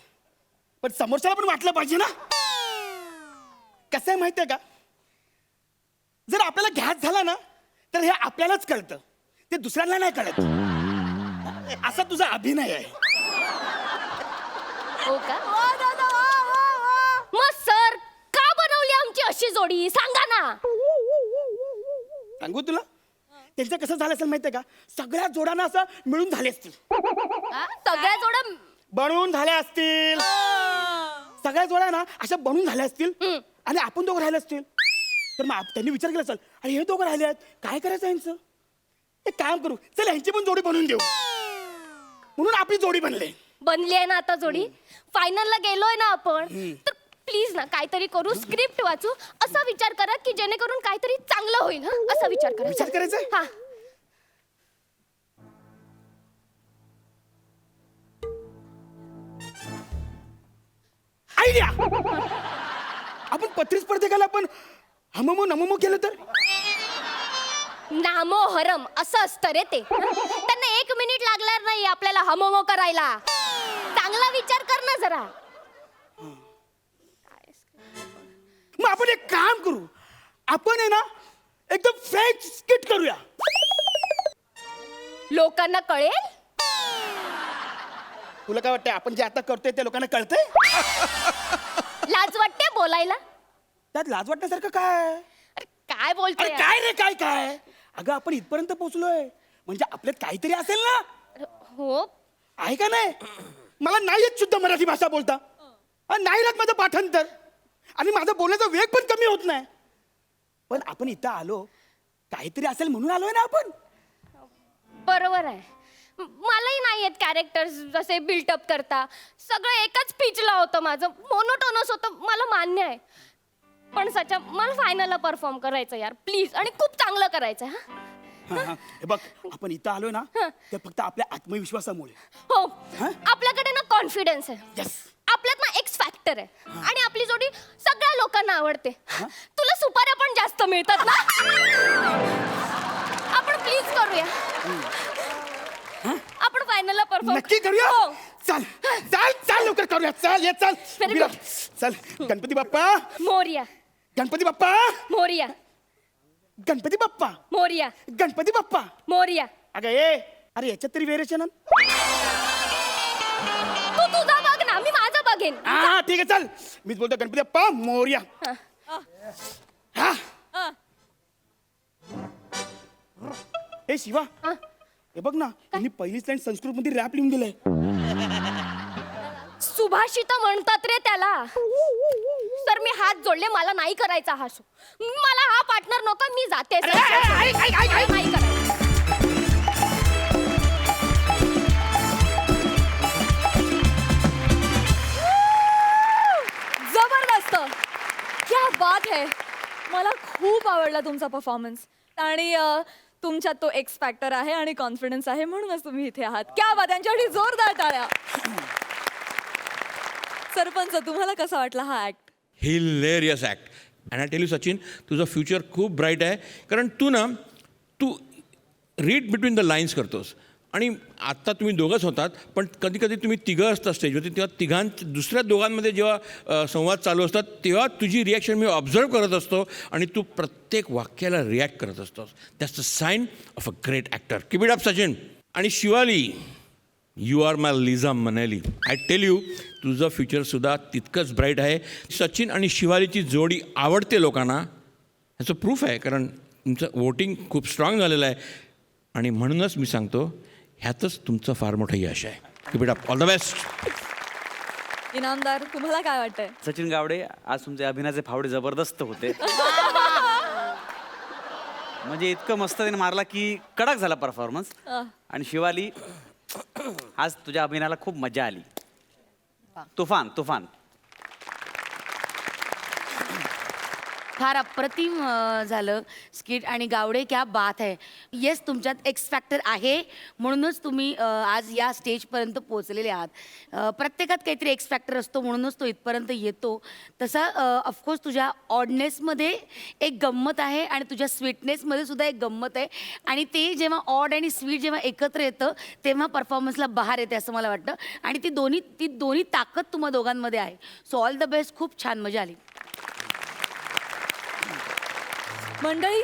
पण समोरच्याला पण वाटलं पाहिजे ना. कसं आहे माहितीये का, जर आपल्याला घ्यास झाला ना तर हे आपल्यालाच कळतं, ते दुसऱ्यांना नाही कळत. असा तुझा अभिनय आहे. हो का? मग सर का बनवली आमची अशी जोडी सांगा ना. सांगू तुला त्यांचं कसं झालं असेल माहितीये का, सगळ्या जोड्यांना असं मिळून झाले असतील. सगळ्या जोड्या बनवून झाल्या असतील. सगळ्या जोड्या ना अशा बनवून झाल्या असतील आणि आपण दोघं राहिले असतील. तर मग त्यांनी विचार केला असेल, अरे हे दोघं राहिले आहेत, काय करायचं यांचं? एक काम करू, चल यांची पण जोडी बनवून देऊ. म्हणून आपली जोडी बनली आहे ना आता जोडी. फायनलला गेलोय ना आपण, तर प्लीज ना काहीतरी करू, स्क्रिप्ट वाचू, असा विचार करा की जेणेकरून काहीतरी चांगलं होईल. असा विचार करा. विचार करायचा आहे? हा. आयडिया. आपण पत्री स्पर्धेकाला आपण हममो नममो केलं तर? नामो हरम असं असतं रे ते. त्यांना 1 मिनिट लागणार नाही आपल्याला हममो करायला. चांगला विचार कर ना जरा. मग आपण एक काम करू, आपण आहे ना एकदम फेक स्किट करूया. लोकांना कळेल. तुला काय वाटतंय आपण जे आता करतोय ते लोकांना कळतंय? लाज वाटते बोलायला. त्यात लाज वाटण्यासारखं काय? अरे काय बोलतोय अरे काय रे काय काय? अगं आपण इथपर्यंत पोहोचलोय म्हणजे आपल्यात काहीतरी असेल ना. हो. आहे का नाही? मला नाही येत शुद्ध मराठी भाषा बोलता, नाही राहत माझं पाठांतर, आणि माझा बोलण्याचा वेग पण कमी होत नाही. पण आपण इथं आलो काहीतरी असेल म्हणून आलोय ना आपण. बरोबर आहे. मलाही नाही येत कॅरेक्टर्स जसे बिल्टअप करता. सगळं एकच पिचला होतं माझं, मोनोटोनस होतं. मला मान्य आहे, पण सच्चा मला फायनलला परफॉर्म करायचं यार प्लीज, आणि खूप चांगलं करायचं. हे बघ आपण इथं आलोय ना ते फक्त आपल्या आत्मविश्वासामुळे. हो. आपल्याकडे ना कॉन्फिडन्स आहे. यस. आपल्यात ना एक्स फॅक्टर आहे आणि आपली जोडी सगळ्या लोकांना आवडते. तुला सुपाऱ्या पण जास्त मिळतात ना. आपण प्लीज करूया. आपण फायनलला परफॉर्म नक्की करूया. हो. चल चल चल लवकर करूया. चल ये चल. Very विराट, चल. गणपती बाप्पा मोरया. गणपती बाप्पा. मोरया. गणपती बाप्पा मोरिया गणपती बाप्पा. मोरिया. अगं अरे याच्यात तरी व्हेरिएशन. तू तुझा बघ ना, मी माझं बघेन. हा ठीक आहे चल, मीच बोलतो गणपती बाप्पा मोरया. हा ए शिवा, हे बघ ना, त्यांनी पहिलीच लाईन संस्कृत मध्ये रॅप लिहून दिलंय. सुभाषित म्हणतात रे त्याला. सर मी हात जोडले, मला नाही करायचा हा शो. मला हा पार्टनर नको, मी जाते. नाही करायचं. जबरदस्त, क्या बात है. मला खूप आवडला तुमचा परफॉर्मन्स आणि तुमच्यात तो एक्स फॅक्टर आहे आणि कॉन्फिडन्स आहे, म्हणूनच तुम्ही इथे आहात. क्या बात, त्यांच्यासाठी जोरदार टाळ्या. सरपंच, तुम्हाला कसा वाटला हा act? Hilarious act. And I tell you Sachin, तुझं फ्युचर खूप ब्राईट आहे, कारण तू रीड बिटवीन द लाईन्स करतोस. आणि आत्ता तुम्ही दोघंच होतात, पण कधी कधी तुम्ही तिघं असता स्टेजवरती, तेव्हा दुसऱ्या दोघांमध्ये जेव्हा संवाद चालू असतात तेव्हा तुझी रिॲक्शन मी ऑब्झर्व करत असतो आणि तू प्रत्येक वाक्याला रिॲक्ट करत असतोस. That's the sign of a great actor. Keep it up Sachin. आणि Shivali, you are my Liza Manali. I tell you, तुझं फ्युचरसुद्धा तितकंच ब्राईट आहे. सचिन आणि शिवालीची जोडी आवडते लोकांना, ह्याचं प्रूफ आहे, कारण तुमचं वोटिंग खूप स्ट्रॉंग झालेलं आहे. आणि म्हणूनच मी सांगतो, ह्यातच तुमचं फार मोठं यश आहे. Keep it up. All the best. Inamdar, तुम्हाला काय वाटतंय? सचिन गावडे, आज तुमचे अभिनयाचे फावडे जबरदस्त होते. म्हणजे इतकं मस्त त्याने मारला की कडक झाला परफॉर्मन्स. आणि शिवाली, आज तुझ्या अभिनयाला खूप मजा आली. तुफान तुफान. फार अप्रतिम झालं स्किट. आणि गावडे, क्या बात है. येस, तुमच्यात एक्स फॅक्टर आहे, म्हणूनच तुम्ही आज या स्टेजपर्यंत पोहोचलेले आहात. प्रत्येकात काहीतरी एक्स फॅक्टर असतो, म्हणूनच तो इथपर्यंत येतो. तसा ऑफकोर्स तुझ्या ऑडनेसमध्ये एक गंमत आहे आणि तुझ्या स्वीटनेसमध्ये सुद्धा एक गंमत आहे. आणि ते जेव्हा ऑड आणि स्वीट जेव्हा एकत्र येतं तेव्हा परफॉर्मन्सला बहार येते असं मला वाटतं. आणि ती दोन्ही ताकद तुम्हा दोघांमध्ये आहे. So all the best. खूप छान, मजा आली. मंडळी,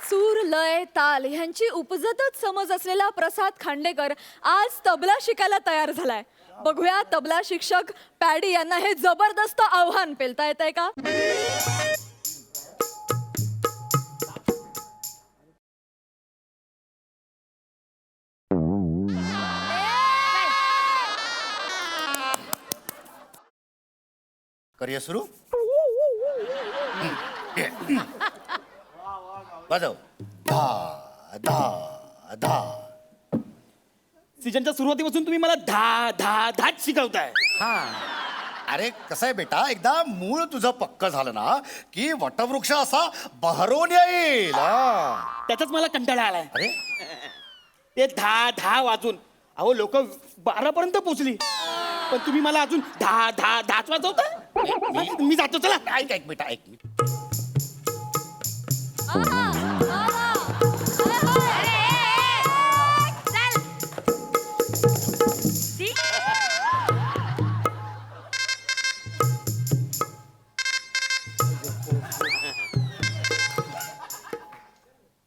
सूर, लय, ताल ह्यांची उपजतच समज असलेला प्रसाद खांडेकर आज तबला शिकायला तयार झालाय. बघूया तबला शिक्षक पॅडी यांना हे जबरदस्त आव्हान पेलता येत आहे का? करूया सुरू. वाजव. धा धा धा. सीजनच्या सुरुवातीपासून तुम्ही मला धाच शिकवताय. हा, अरे कसं आहे बेटा, एकदा मूळ तुझं पक्क झालं ना की वटवृक्ष असा बहरून येईल. हा. त्याचाच मला कंटाळा आलाय. अरे ते धा वाजून, अहो लोक 12 पर्यंत पोहोचली, पण तुम्ही मला अजून धाच वाजवताय. मी जातो, चला. ऐक बेटा, ऐक.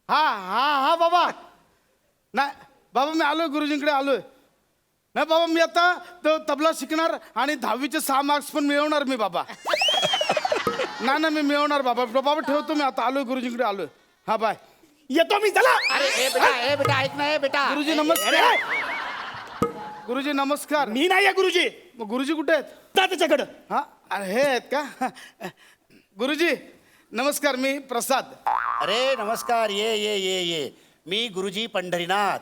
हा बाबा. नाही बाबा, मी आलोय, गुरुजींकडे आलोय. नाही बाबा, मी आता तो तबला शिकणार आणि 10वीचे 6 मार्क्स पण मिळवणार मी बाबा. नाही मी मिळवणार बाबा. बाबा ठेवतो, मी आता आलोय, गुरुजींकडे आलोय. हा बाय, येतो मी. चला. अरे बेटा ऐक ना बेटा. गुरुजी नमस्कार. गुरुजी नमस्कार. मी नाही आहे गुरुजी. मग गुरुजी कुठे आहेत? जा त्याच्याकडं. हा, अरे हे आहेत का? गुरुजी नमस्कार, मी प्रसाद. अरे नमस्कार, ये ये ये ये. मी गुरुजी पंढरीनाथ.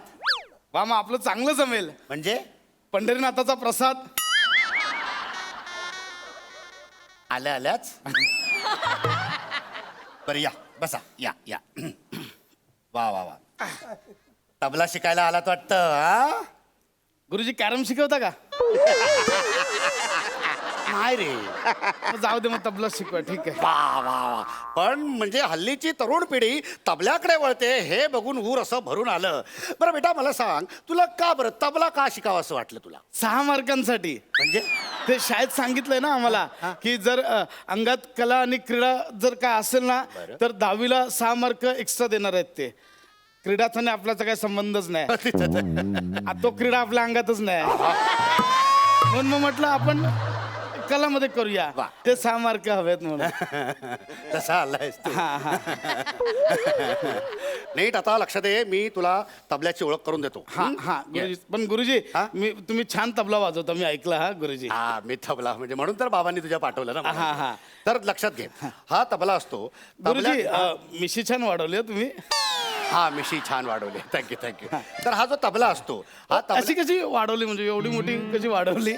वा, मग आपलं चांगलं जमेल. म्हणजे पंढरीनाथाचा प्रसाद. आल्याच. बरं या, बसा, या या. वा वा वा. तबला शिकायला आलात वाटतं. हा, गुरुजी कॅरम शिकवता का? नाही रे. मग जाऊ दे, मग तबला शिकवा. ठीक आहे. वा वा वा. पण म्हणजे हल्लीची तरुण पिढी तबल्याकडे वळते हे बघून ऊर असं भरून आलं. बरं बेटा मला सांग, तुला का बरं तबला का शिकावं असं वाटलं तुला? 6 मार्कांसाठी. म्हणजे ते शाळेत सांगितलंय ना आम्हाला की जर अंगात कला आणि क्रीडा जर काय असेल ना तर 10वीला 6 मार्क एक्स्ट्रा देणार आहेत ते. क्रीडाचा आणि आपल्याचा काही संबंधच नाही. तो क्रीडा आपल्या अंगातच नाही. म्हणून मग म्हटलं आपण कलामध्ये करूया. वा. ते 6 मार्क हवेत म्हणून. तसा आलायस तू. हा हा नीट आता लक्ष दे, मी तुला तबल्याची ओळख करून देतो. हा हा गुरुजी. पण गुरुजी हा? तुम्ही छान तबला वाजवता, मी ऐकलं. हा गुरुजी. हा मी तबला म्हणजे म्हणून तर बाबांनी तुझ्या पाठवलं ना मला. हा, हा. तर लक्षात घे, हा तबला असतो. गुरुजी तबल्या मिशी छान वाढवली हं तुम्ही. हा मिशी छान वाढवली. थँक्यू. तर हा जो तबला असतो हा अशी तबला कशी वाढवली, म्हणजे एवढी मोठी कशी वाढवली?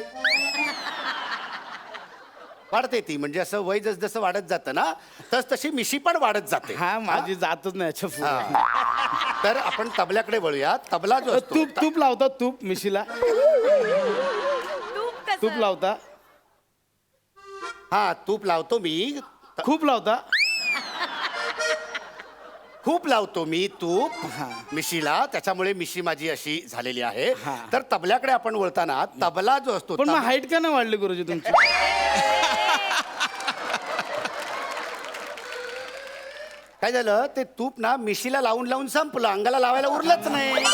वाढते ती, म्हणजे असं वय जस जसं वाढत जातं ना तस तशी मिशी पण वाढत जाते. हा माझी जातच नाही याच्या पुढे. हा. तर आपण तबल्याकडे वळूया. तबला जो असतो तूप तूप लावता, तूप मिशीला तूप लावता, हा तूप लावतो मी. खूप लावता. खूप लावतो मी तूप मिशीला, त्याच्यामुळे मिशी माझी अशी झालेली आहे. हा. तर तबल्याकडे आपण वळताना तबला जो असतो पण मग हाईट का नाही वाढली गुरुजी तुमची? काय झालं, ते तूप ना मिशीला लावून लावून संपलं, अंगाला लावायला उरलंच नाही.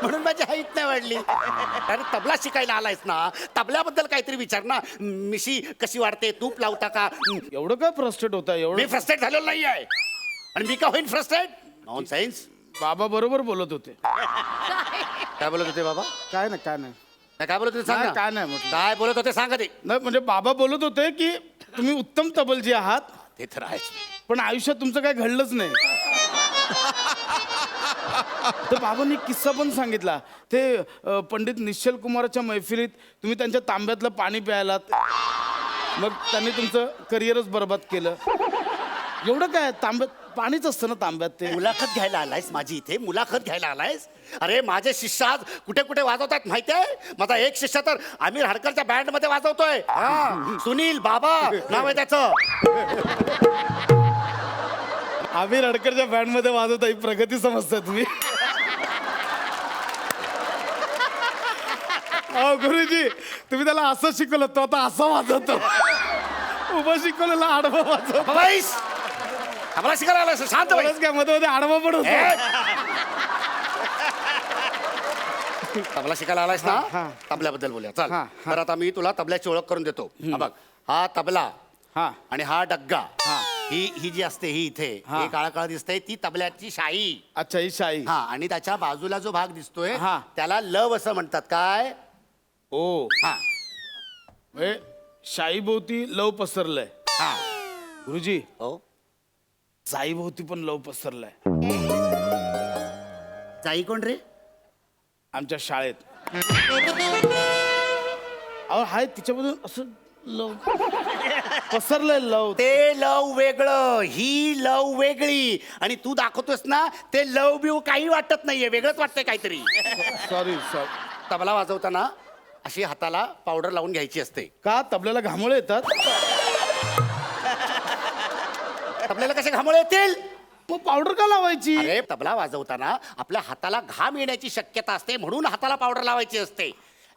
म्हणून माझी हाईट नाही वाढली. अरे तबला शिकायला आलायस ना, तबल्याबद्दल काहीतरी विचार ना. मिशी कशी वाढते, तूप लावता का? एवढं काय फ्रस्ट्रेट होता मी एवढं? फ्रस्ट्रेट झालेलो नाही आहे. आणि मी का होईन फ्रस्ट्रेट? Non science. बाबा बरोबर बोलत होते. काय बोलत होते बाबा? काय नाही, काय नाही. नाही, काय बोलत होते सांग नाही, ना. काय नाही म्हटलं. काय बोलत होते सांगा ते. नाही म्हणजे बाबा बोलत होते की तुम्ही उत्तम तबलजी आहात, ते तर आहेच. पण आयुष्यात तुमचं काय घडलंच नाही. तर बाबांनी किस्सा पण सांगितला. ते पंडित निश्चल कुमाराच्या मैफिलीत तुम्ही त्यांच्या तांब्यातलं पाणी प्यायलात, मग त्यांनी तुमचं करिअरच बरबाद केलं. एवढं काय, तांब्यात पाणीच असतं ना तांब्यात ते. मुलाखत घ्यायला आलायस माझी इथे, मुलाखत घ्यायला आलायस? अरे माझे शिष्य आज कुठे कुठे वाजवतात माहिती आहे? माझा एक शिष्य तर आमिर हडकरच्या बँड मध्ये वाजवतोय. हा, सुनील बाबा नाव आहे त्याचं. आमिर हडकरच्या बँड मध्ये वाजवता, ही प्रगती समजता तुम्ही. अहो गुरुजी, तुम्ही त्याला असं शिकवलं, तो आता असं वाजवतो. उभं शिकवलेला आडवा वाजवतो. बाबाईस, आम्हाला शिकायला आलायस? शांत बाई. एवढंच काय, मध्ये मध्ये आडवा पण होतो. तबला शिकायला आलायस हा. ना, तबल्याबद्दल बोलूया. चल, हा, तर आता मी तुला तबल्याची ओळख करून देतो. हा बघ, हा तबला हा आणि हा डग्गा. हा. ही जी असते ही इथे, हा. ही काळा काळा दिसते, ती तबल्याची शाई. अच्छा, ही शाई. हा, आणि त्याच्या बाजूला जो भाग दिसतोय हा. त्याला लव असं म्हणतात. काय? ओ, हा शाई भोवती लव पसरलंय. हा. गुरुजी, हो, जाई भोवती पण लव पसरलाय जाई कोण रे? आमच्या शाळेत. अहो हाय, तिच्याबद्दल असं लव पसरलंय लव. ते लव वेगळं, ही लव वेगळी. आणि तू दाखवतोस ना ते लव बिव काही वाटत नाहीये, वेगळंच वाटतंय काहीतरी. Sorry sorry. तबला वाजवताना अशी हाताला पावडर लावून घ्यायची असते. का तबल्याला घामोळे येतात? तबल्याला कसे घामोळे येतील? मग पावडर का लावायची? अरे तबला वाजवताना आपल्या हाताला घाम येण्याची शक्यता असते, म्हणून हाताला पावडर लावायची असते.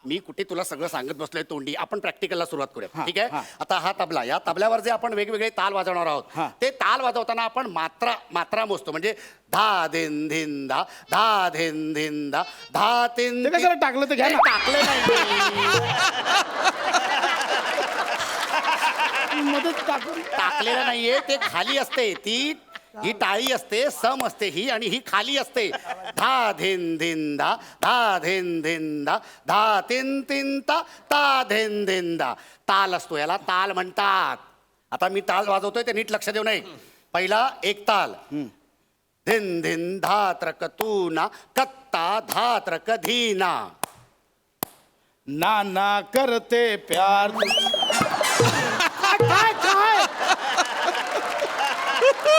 मी कुठे तुला सगळं सांगत बसलोय तोंडी. आपण प्रॅक्टिकलला सुरुवात करूया, ठीक आहे? आता हा तबला, या तबल्यावर जे आपण वेगवेगळे ताल वाजवणार आहोत, ते ताल वाजवताना आपण मात्रा मोजतो. म्हणजे धा धिन धिन धा, धा धिन धिन धा, धा तिन. ते कशाला टाकलं ते घ्या ना. टाकलं नाही, मदत टाकून. टाकलेलं नाहीये, ते खाली असते. ही टाळी असते, सम असते ही, आणि ही खाली असते. धा धिन धिन धा, धा धिन धिन धा, धा तिन तिन ता, ता धिन धिन धा. ताल असतो, याला ताल म्हणतात. आता मी ताल वाजवतोय ते नीट लक्ष देऊ नये. पहिला एक ताल. धिन धिन धा त्रक तू ना, कत्ता धा त्रक धीना. ना करते प्यार.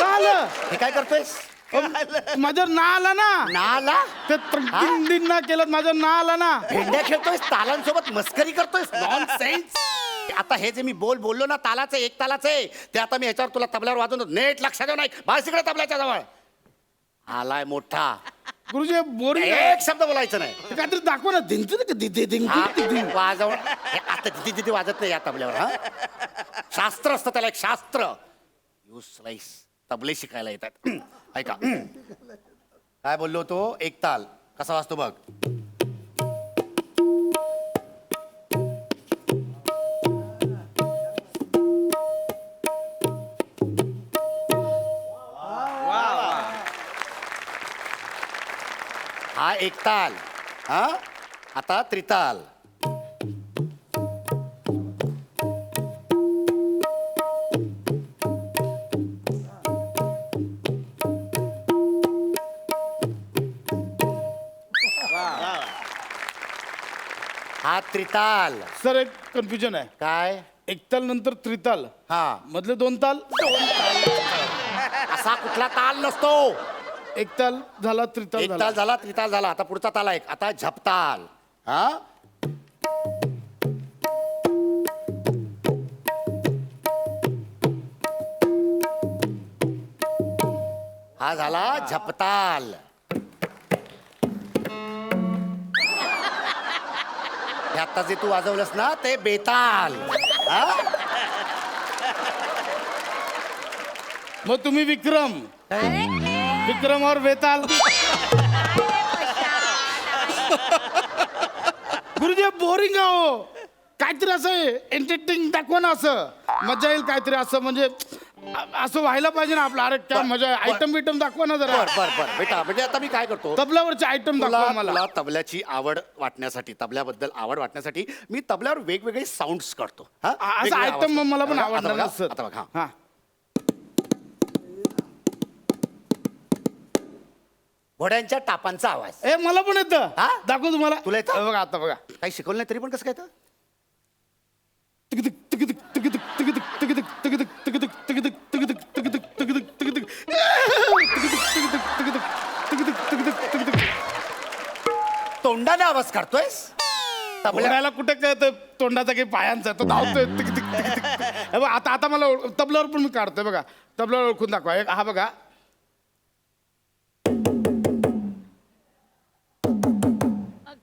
काय हे काय करतोयस? माझ्यावर ना आला ना नाला ते दिन ना केलं माझ्यावर ना आला ना. भेंड्या खेळतोयस तालांसोबत मस्करी करतोयस नॉनसेन्स. आता हे जे मी बोललो ना तालाचं एक तालाचं आहे ते आता मी ह्याच्यावर तुला तबल्यावर वाजवतो. नेट लक्षात देऊ नाही बस इकडे तबल्याच्या जवळ आलाय मोठा. गुरुजी बोरिंग एक शब्द बोलायचं नाही. काहीतरी दाखव ना हा, वाजव हे आता तिथे वाजत नाही या तबल्यावर. हा शास्त्र असतं त्याला एक शास्त्र. यू स्लाइस तबले शिकायला येतात. ऐका काय बोललो तो एक ताल कसा वाजतो बघ. हा एक ताल. हा आता त्रिताल. हा त्रिताल. सर एक कन्फ्युजन आहे. काय एकताल नंतर त्रिताल हा मधले दोन ताल. असा कुठला ताल नसतो. एक ताल झाला त्रिताल एक झाला. ताल झाला त्रिताल झाला. आता पुढचा ताल आहे आता झपताल. हा हा झाला झपताल. हे आता जे तू वाजवलंस ना ते बेताल. हा मग तुम्ही विक्रम विक्रम और बेताल. गुरुजी बोरिंग हो. काहीतरी असं एंटरटेनिंग दाखवा ना. असं मजा येईल काहीतरी असं म्हणजे असं व्हायला पाहिजे ना आपलं. अरे काय मजा आहे. आयटम बिटम दाखवा ना जरा. बर बर बर बेटा म्हणजे आता मी काय करतो तबल्यावरचे आयटम तुला दाखवा मला. तुला तबल्याची आवड वाटण्यासाठी तबल्याबद्दल आवड वाटण्यासाठी मी तबल्यावर वेगवेगळे साऊंड्स करतो. हा? असं वेगवेगळे आयटम आवाज. मला पण आता आवडणार बघा, ना, सर. आता बघा हा घोड्यांच्या टापांचा आवाज. ए मला पण येतं. हा? दाखव तुम्हाला. तुला येतं? हे बघा आता बघा. काही शिकवलं नाही तरी पण कसं काय तर? तिकीतिक, तिकीतिक, तिकीतिक, तिकीतिक, तिकीतिक, तिकीतिक, तिकीतिक, तिकीतिक, तिकीतिक, तिकीतिक, तिकीतिक, तिकीतिक. तिकीतिक, तिकीतिक, तिकीतिक, तिकीतिक, तिकीतिक, तिकीतिक. तोंडाने आवाज काढतोयस तबल्या. घोड्याला कुठे कळतं तोंडाचा काही पायांचा तो धावतोय. तिकीतिक, तिकीतिक. हे बघा आता आता मला तबल्यावर पण मी काढतोय बघा. तबल्यावर ओळखून दाखवा. हा बघा.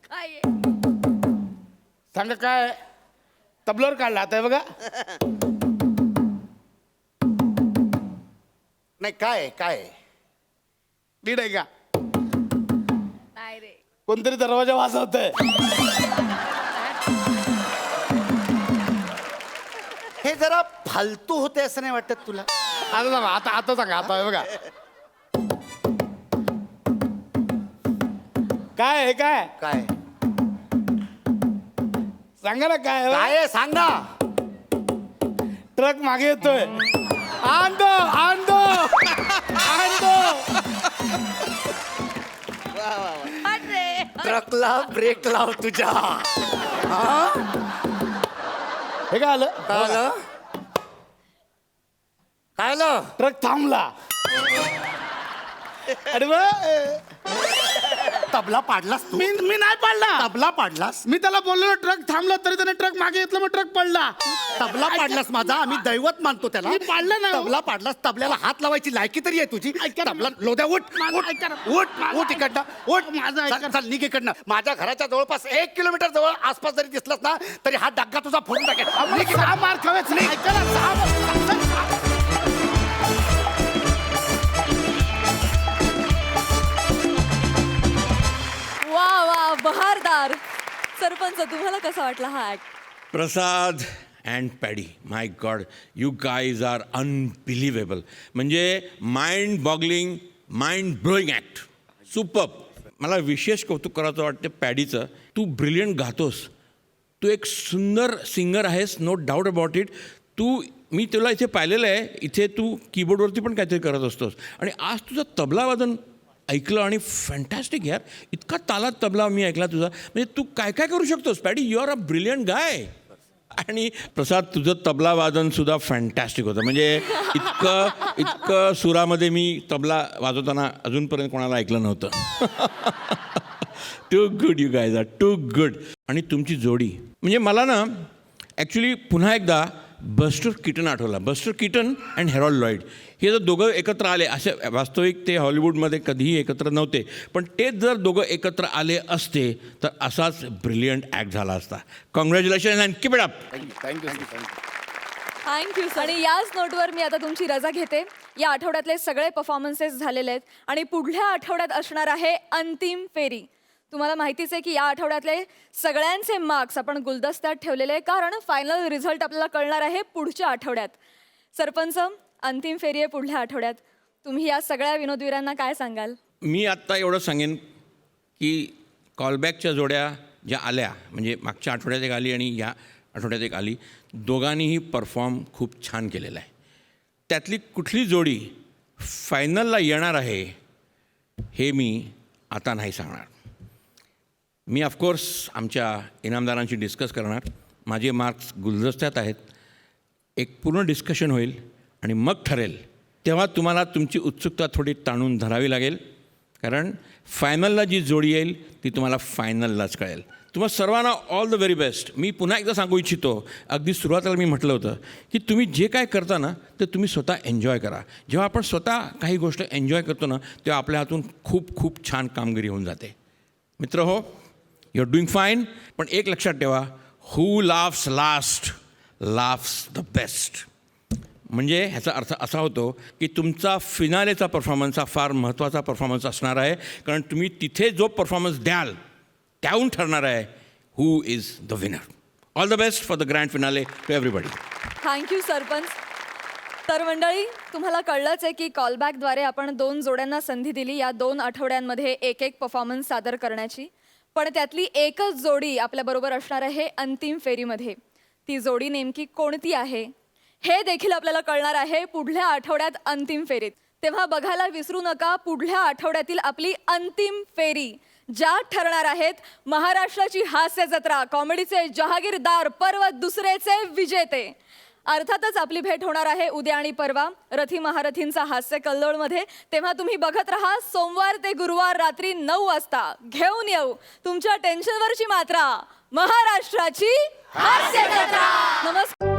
काय सांगा काय तबल्यावर काढला आता हे बघा. नाही काय काय नीट आहे का. नाही रे. कोणतरी दरवाजा वाजवतंय. हे जरा फालतू होते असं नाही वाटत तुला? आता सांगा आता आता सांगा आता हे बघा. काय आहे काय काय सांगा ना काय आहे? काय आहे? सांग ना. ट्रक मागे येतोय. आंदो आंदो आंदो. ट्रकला ब्रेक लाव तुझ्या. हे काय आलं काय आलं? काय आलं? ट्रक थांबला. अरे वा. तबला पाडलास तू? मी मी नाही पडला. तबला पाडलास? मी त्याला बोललो ट्रक थांबला तरी त्याने ट्रक मागे घेतला मग ट्रक पडला. तबला पाडलास माझा. आम्ही दैवत मानतो त्याला. मी पाडलं नाही. तबला पाडलास. तबल्याला हात लावायची लायकी तरी आहे तुझी. ऐका ना. तबला लोद्या उठ माझं उठ, ऐका ना. उठ माझं उठ इकडनं उठ. माझं ऐका चल ना. चल, निघ इकडनं. माझ्या घराच्या जवळपास 1 किलोमीटर जवळ आसपास जरी दिसलास ना तरी हा डग्गा तुझा फोडून टाकेल. आम्हाला निघ इकडनं. 6 मार खावेच नाही. ऐका ना 6 मार. वा वा बहारदार. सरपंच तुम्हाला कसा वाटला हा act? Prasad and Paddy, my God, you guys are unbelievable. म्हणजे mind boggling, mind blowing act. Super. मला विशेष कौतुक करायचं वाटतं पॅडीचं. तू ब्रिलियंट गातोस. तू एक सुंदर सिंगर आहेस, नो डाऊट अबाउट इट. मी तुला इथे पाहिलेलं आहे. इथे तू कीबोर्डवरती पण काहीतरी करत असतोस. आणि आज तुझं तबला वादन ऐकलं आणि फॅन्टॅस्टिक यार. इतका तालात तबला मी ऐकला तुझा. म्हणजे तू काय काय करू शकतोस Paddy. You are a brilliant guy. आणि प्रसाद तुझं तबला वादन सुद्धा फॅन्टॅस्टिक होतं. म्हणजे इतकं सुरामध्ये मी तबला वाजवताना अजूनपर्यंत कोणाला ऐकलं नव्हतं. Too good you guys are too good. आणि तुमची जोडी म्हणजे मला ना ॲक्च्युली पुन्हा एकदा बस्टर कीटन आठवला. Buster Keaton and Harold Lloyd हे जर दोघं एकत्र आले, असे वास्तविक ते हॉलिवूडमध्ये कधीही एकत्र नव्हते, पण तेच जर दोघं एकत्र आले असते तर असाच ब्रिलियंट ॲक्ट झाला असता. Congratulation and keep it up. Thank you thank you. आणि याच नोटवर मी आता तुमची रजा घेते. या आठवड्यातले सगळे परफॉर्मन्सेस झालेले आहेत आणि पुढल्या आठवड्यात असणार आहे अंतिम फेरी. तुम्हाला माहितीच आहे की या आठवड्यातले सगळ्यांचे मार्क्स आपण गुलदस्त्यात ठेवलेले आहे, कारण फायनल रिझल्ट आपल्याला कळणार आहे पुढच्या आठवड्यात. सरपंच, अंतिम फेरी आहे पुढल्या आठवड्यात. तुम्ही या सगळ्या विनोदवीरांना काय सांगाल? मी आत्ता एवढं सांगेन की कॉलबॅकच्या जोड्या ज्या आल्या, म्हणजे मागच्या आठवड्यात एक आली आणि या आठवड्यात एक आली, दोघांनीही परफॉर्म खूप छान केलेला आहे. त्यातली कुठली जोडी फायनलला येणार आहे हे मी आता नाही सांगणार. मी ऑफकोर्स आमच्या इनामदारांशी डिस्कस करणार. माझे मार्क्स गुलदस्त्यात आहेत. एक पूर्ण डिस्कशन होईल आणि मग ठरेल. तेव्हा तुम्हाला तुमची उत्सुकता थोडी ताणून धरावी लागेल, कारण फायनलला जी जोडी येईल ती तुम्हाला फायनललाच कळेल. तुम्हा सर्वांना ऑल द व्हेरी बेस्ट. मी पुन्हा एकदा सांगू इच्छितो, अगदी सुरुवातीला मी म्हटलं होतं की तुम्ही जे काय करता ना ते तुम्ही स्वतः एन्जॉय करा. जेव्हा आपण स्वतः काही गोष्ट एन्जॉय करतो ना तेव्हा आपल्या हातून खूप खूप छान कामगिरी होऊन जाते. मित्र हो, यू आर डुईंग फाईन. पण एक लक्षात ठेवा, who laughs last laughs the best. म्हणजे ह्याचा अर्थ असा होतो की तुमचा फिनालेचा परफॉर्मन्स हा फार महत्त्वाचा परफॉर्मन्स असणार आहे, कारण तुम्ही तिथे जो परफॉर्मन्स द्याल त्याहून ठरणार आहे who is the winner. All the best for the grand finale to everybody. Thank you sarpanch. तर मंडळी, तुम्हाला कळलंच आहे की कॉलबॅकद्वारे आपण 2 जोड्यांना संधी दिली या 2 आठवड्यांमध्ये एक एक परफॉर्मन्स सादर करण्याची. पण त्यातली एकच जोडी आपल्याबरोबर असणार आहे अंतिम फेरीमध्ये. ती जोडी नेमकी कोणती आहे हे देखील आपल्याला कळणार आहे पुढल्या आठवड्यात अंतिम फेरीत. तेव्हा बघायला विसरू नका पुढल्या आठवड्यातील आपली अंतिम फेरी, ज्या ठरणार आहेत महाराष्ट्राची हास्य जत्रा, कॉमेडीचे जहागीरदार, पर्व दुसरेचे विजेते. अर्थातच आपली भेट होणार आहे उद्या आणि परवा रथी महारथींचा हास्य कल्लोळमध्ये. तेव्हा तुम्ही बघत राहा. सोमवार ते गुरुवार रात्री 9 वाजता घेऊन येऊ तुमच्या टेन्शनवरची मात्रा, महाराष्ट्राची हास्य जत्रा. नमस्कार.